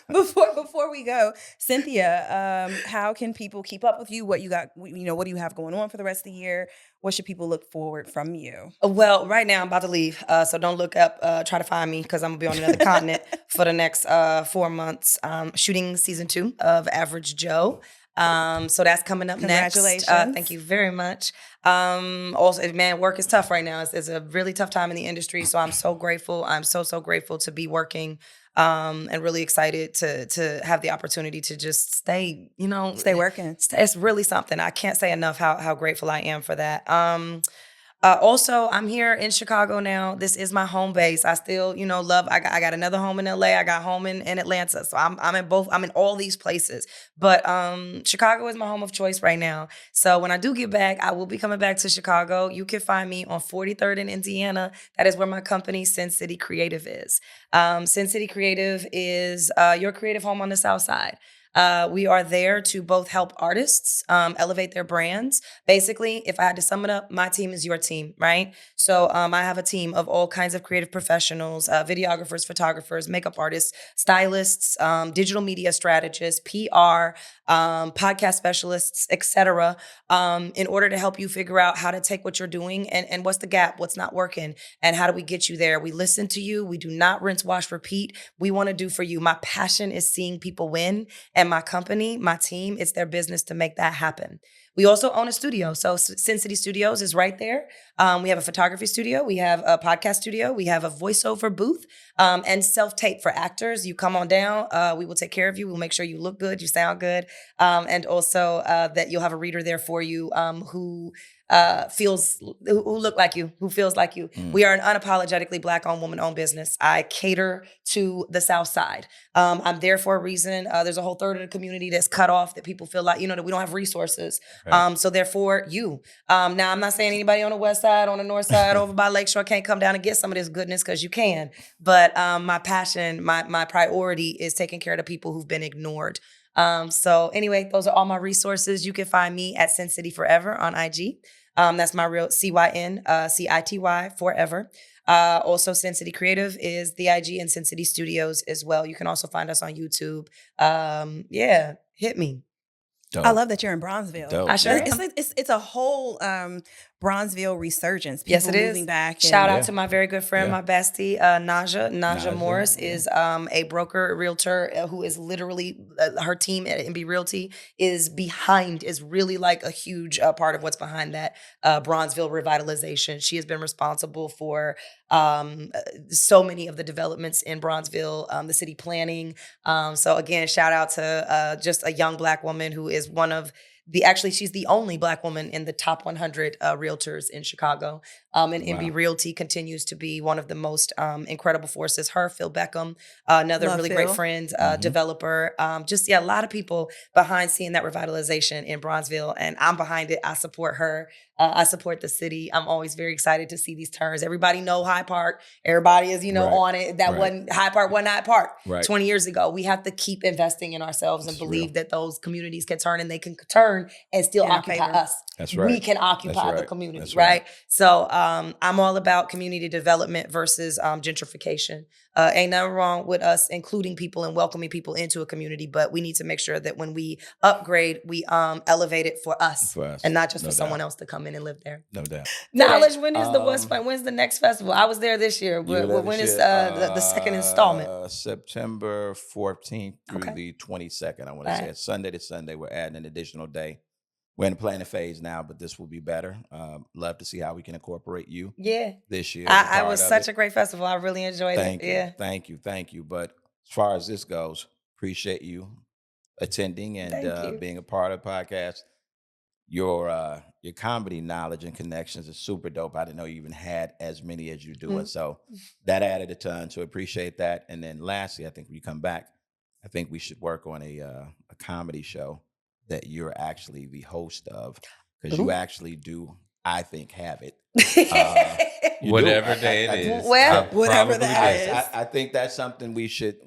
Before we go, Cynthia, how can people keep up with you? What you got? What do you have going on for the rest of the year? What should people look forward from you? Well, right now I'm about to leave, so don't look up. Try to find me because I'm gonna be on another continent for the next 4 months. Shooting season 2 of Average Joe. So that's coming up next. Congratulations. Thank you very much. Also, man, work is tough right now. It's a really tough time in the industry. So I'm so grateful. I'm so grateful to be working. And really excited to have the opportunity to just stay working. It's really something. I can't say enough how grateful I am for that. Also, I'm here in Chicago now. This is my home base. I still, love. I got another home in LA. I got home in Atlanta. So I'm in both. I'm in all these places. But Chicago is my home of choice right now. So when I do get back, I will be coming back to Chicago. You can find me on 43rd in Indiana. That is where my company, Sin City Creative, is. Sin City Creative is your creative home on the South Side. We are there to both help artists elevate their brands. Basically, if I had to sum it up, my team is your team, right? So I have a team of all kinds of creative professionals, videographers, photographers, makeup artists, stylists, digital media strategists, PR, podcast specialists, etc. In order to help you figure out how to take what you're doing and what's the gap, what's not working, and how do we get you there. We listen to you. We do not rinse, wash, repeat. We want to do for you. My passion is seeing people win, and my company, my team, it's their business to make that happen. We also own a studio. So Sin City Studios is right there. We have a photography studio. We have a podcast studio. We have a voiceover booth and self-tape for actors. You come on down. We will take care of you. We'll make sure you look good, you sound good. And also that you'll have a reader there for you who look like you, who feels like you. We are an unapologetically Black-owned, woman-owned business. I cater to the South Side. I'm there for a reason. There's a whole third of the community that's cut off, that people feel like, that we don't have resources. Right. So therefore, you. Now, I'm not saying anybody on the West Side, on the North Side, over by Lakeshore can't come down and get some of this goodness, because you can. But my passion, my priority is taking care of the people who've been ignored. So anyway, those are all my resources. You can find me at Sin City Forever on IG. That's my real CYN, CITY Forever. Also, Sin City Creative is the IG, and Sin City Studios as well. You can also find us on YouTube. Hit me. Dope. I love that you're in Bronzeville. Dope. I sure am. It's a whole Bronzeville resurgence. People yes, it is. Moving back. Shout out to my very good friend, my bestie, Naja Morris is a broker, realtor who is literally, her team at MB Realty is really like a huge part of what's behind that Bronzeville revitalization. She has been responsible for so many of the developments in Bronzeville, the city planning. So again, shout out to just a young Black woman who is one of she's the only Black woman in the top 100 realtors in Chicago. And MB Realty continues to be one of the most incredible forces. Her, Phil Beckham, another really great friend, developer. A lot of people behind seeing that revitalization in Bronzeville. And I'm behind it. I support her. I support the city. I'm always very excited to see these turns. Everybody know Hyde Park. Everybody is, on it. That wasn't Hyde Park, wasn't Hyde Park 20 years ago. We have to keep investing in ourselves and believe that those communities can turn, and they can turn and still occupy us. That's right. We can occupy the community, right? So I'm all about community development versus gentrification. Ain't nothing wrong with us including people and welcoming people into a community, but we need to make sure that when we upgrade, we elevate it for us and not just for someone else to come home in and live there. No doubt. Knowledge, when is the when's the next festival? I was there this year. You were there When this is year? the second installment? September 14th through Okay. the 22nd. I want to All say right. it's Sunday to Sunday. We're adding an additional day. We're in the planning phase now, but this will be better. Love to see how we can incorporate you Yeah. this year. I was such a great festival. I really enjoyed Thank it. you. Yeah. Thank you. But as far as this goes, appreciate you attending and Thank you. being a part of the podcast. Your comedy knowledge and connections is super dope. I didn't know you even had as many as you do, and so that added a ton. So appreciate that. And then lastly, I think when you come back, I think we should work on a comedy show that you're actually the host of, because you actually do, I think, have it. You do. Whatever day it is. Well, I whatever probably that do. is. I think that's something we should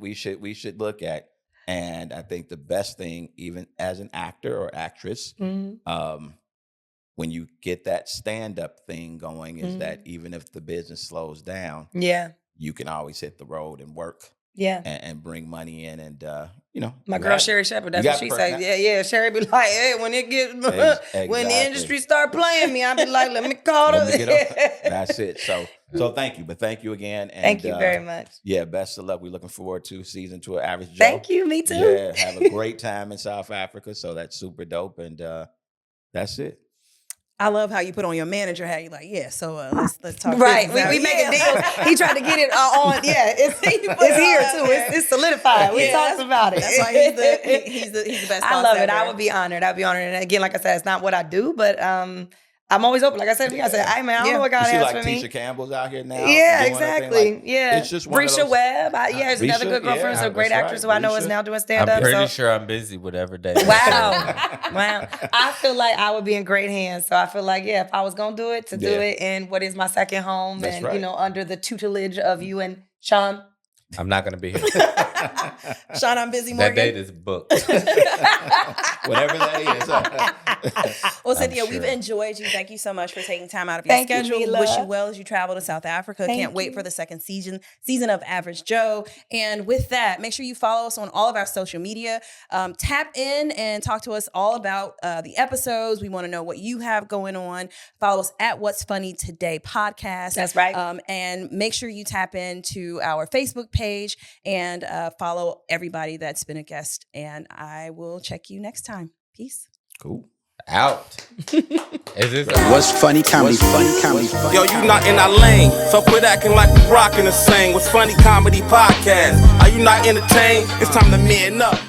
look at. And I think the best thing, even as an actor or actress, when you get that stand-up thing going, is that even if the business slows down, Yeah. you can always hit the road and work Yeah. and bring money in. And My you girl have- Sherry Shepherd, that's you what got she the say. personality. Yeah. Sherry be like, hey, when it gets when the Exactly. industry start playing me, I be like, let me call Let me them. get up. That's it. So thank you, but thank you again. And, Thank you very much. Yeah, best of luck. We're looking forward to season 2 of Average Joe. Thank you. Me too. Yeah, have a great time in South Africa. So that's super dope. And that's it. I love how you put on your manager hat. You're like, yeah, so let's talk. Right, business we out. making Yeah. deals. He tried to get it on. Yeah, it's here too. It's solidified. We Yeah, talked about it. That's why he's the best. I boss love it. ever. I would be honored. I'd be honored. And again, like I said, it's not what I do, but I'm always open. Like I said, I said, hey man, I don't know what You God see, has like for me. Tisha Campbell's out here now. Yeah, doing her thing. exactly. Like, yeah, it's just one of Risha those- Webb. Is another Risha, good girlfriend. yeah, Is a great that's actress right. who I know is Risha. now doing stand I'm up. pretty sure I'm busy whatever day. Wow. Wow. I feel like I would be in great hands. So I feel like, if I was going to do it, do Yeah. it in what is my second home That's and, right. under the tutelage of you and Sean. I'm not gonna be here. Sean, I'm busy. That Morgan. date is booked. Whatever that is. Well, Cynthia, sure. we've enjoyed you. Thank you so much for taking time out of your Thank you, schedule. Mila. Wish you well as you travel to South Africa. Thank Can't wait you. for the second season of Average Joe. And with that, make sure you follow us on all of our social media. Tap in and talk to us all about the episodes. We want to know what you have going on. Follow us at What's Funny Today podcast. That's right. And make sure you tap into our Facebook page and follow everybody that's been a guest. And I will check you next time. Peace. Cool. Out. Is this What's funny comedy? Yo, you not in our lane, so quit acting like we rockin' the same. What's funny comedy podcast? Are you not entertained? It's time to man up.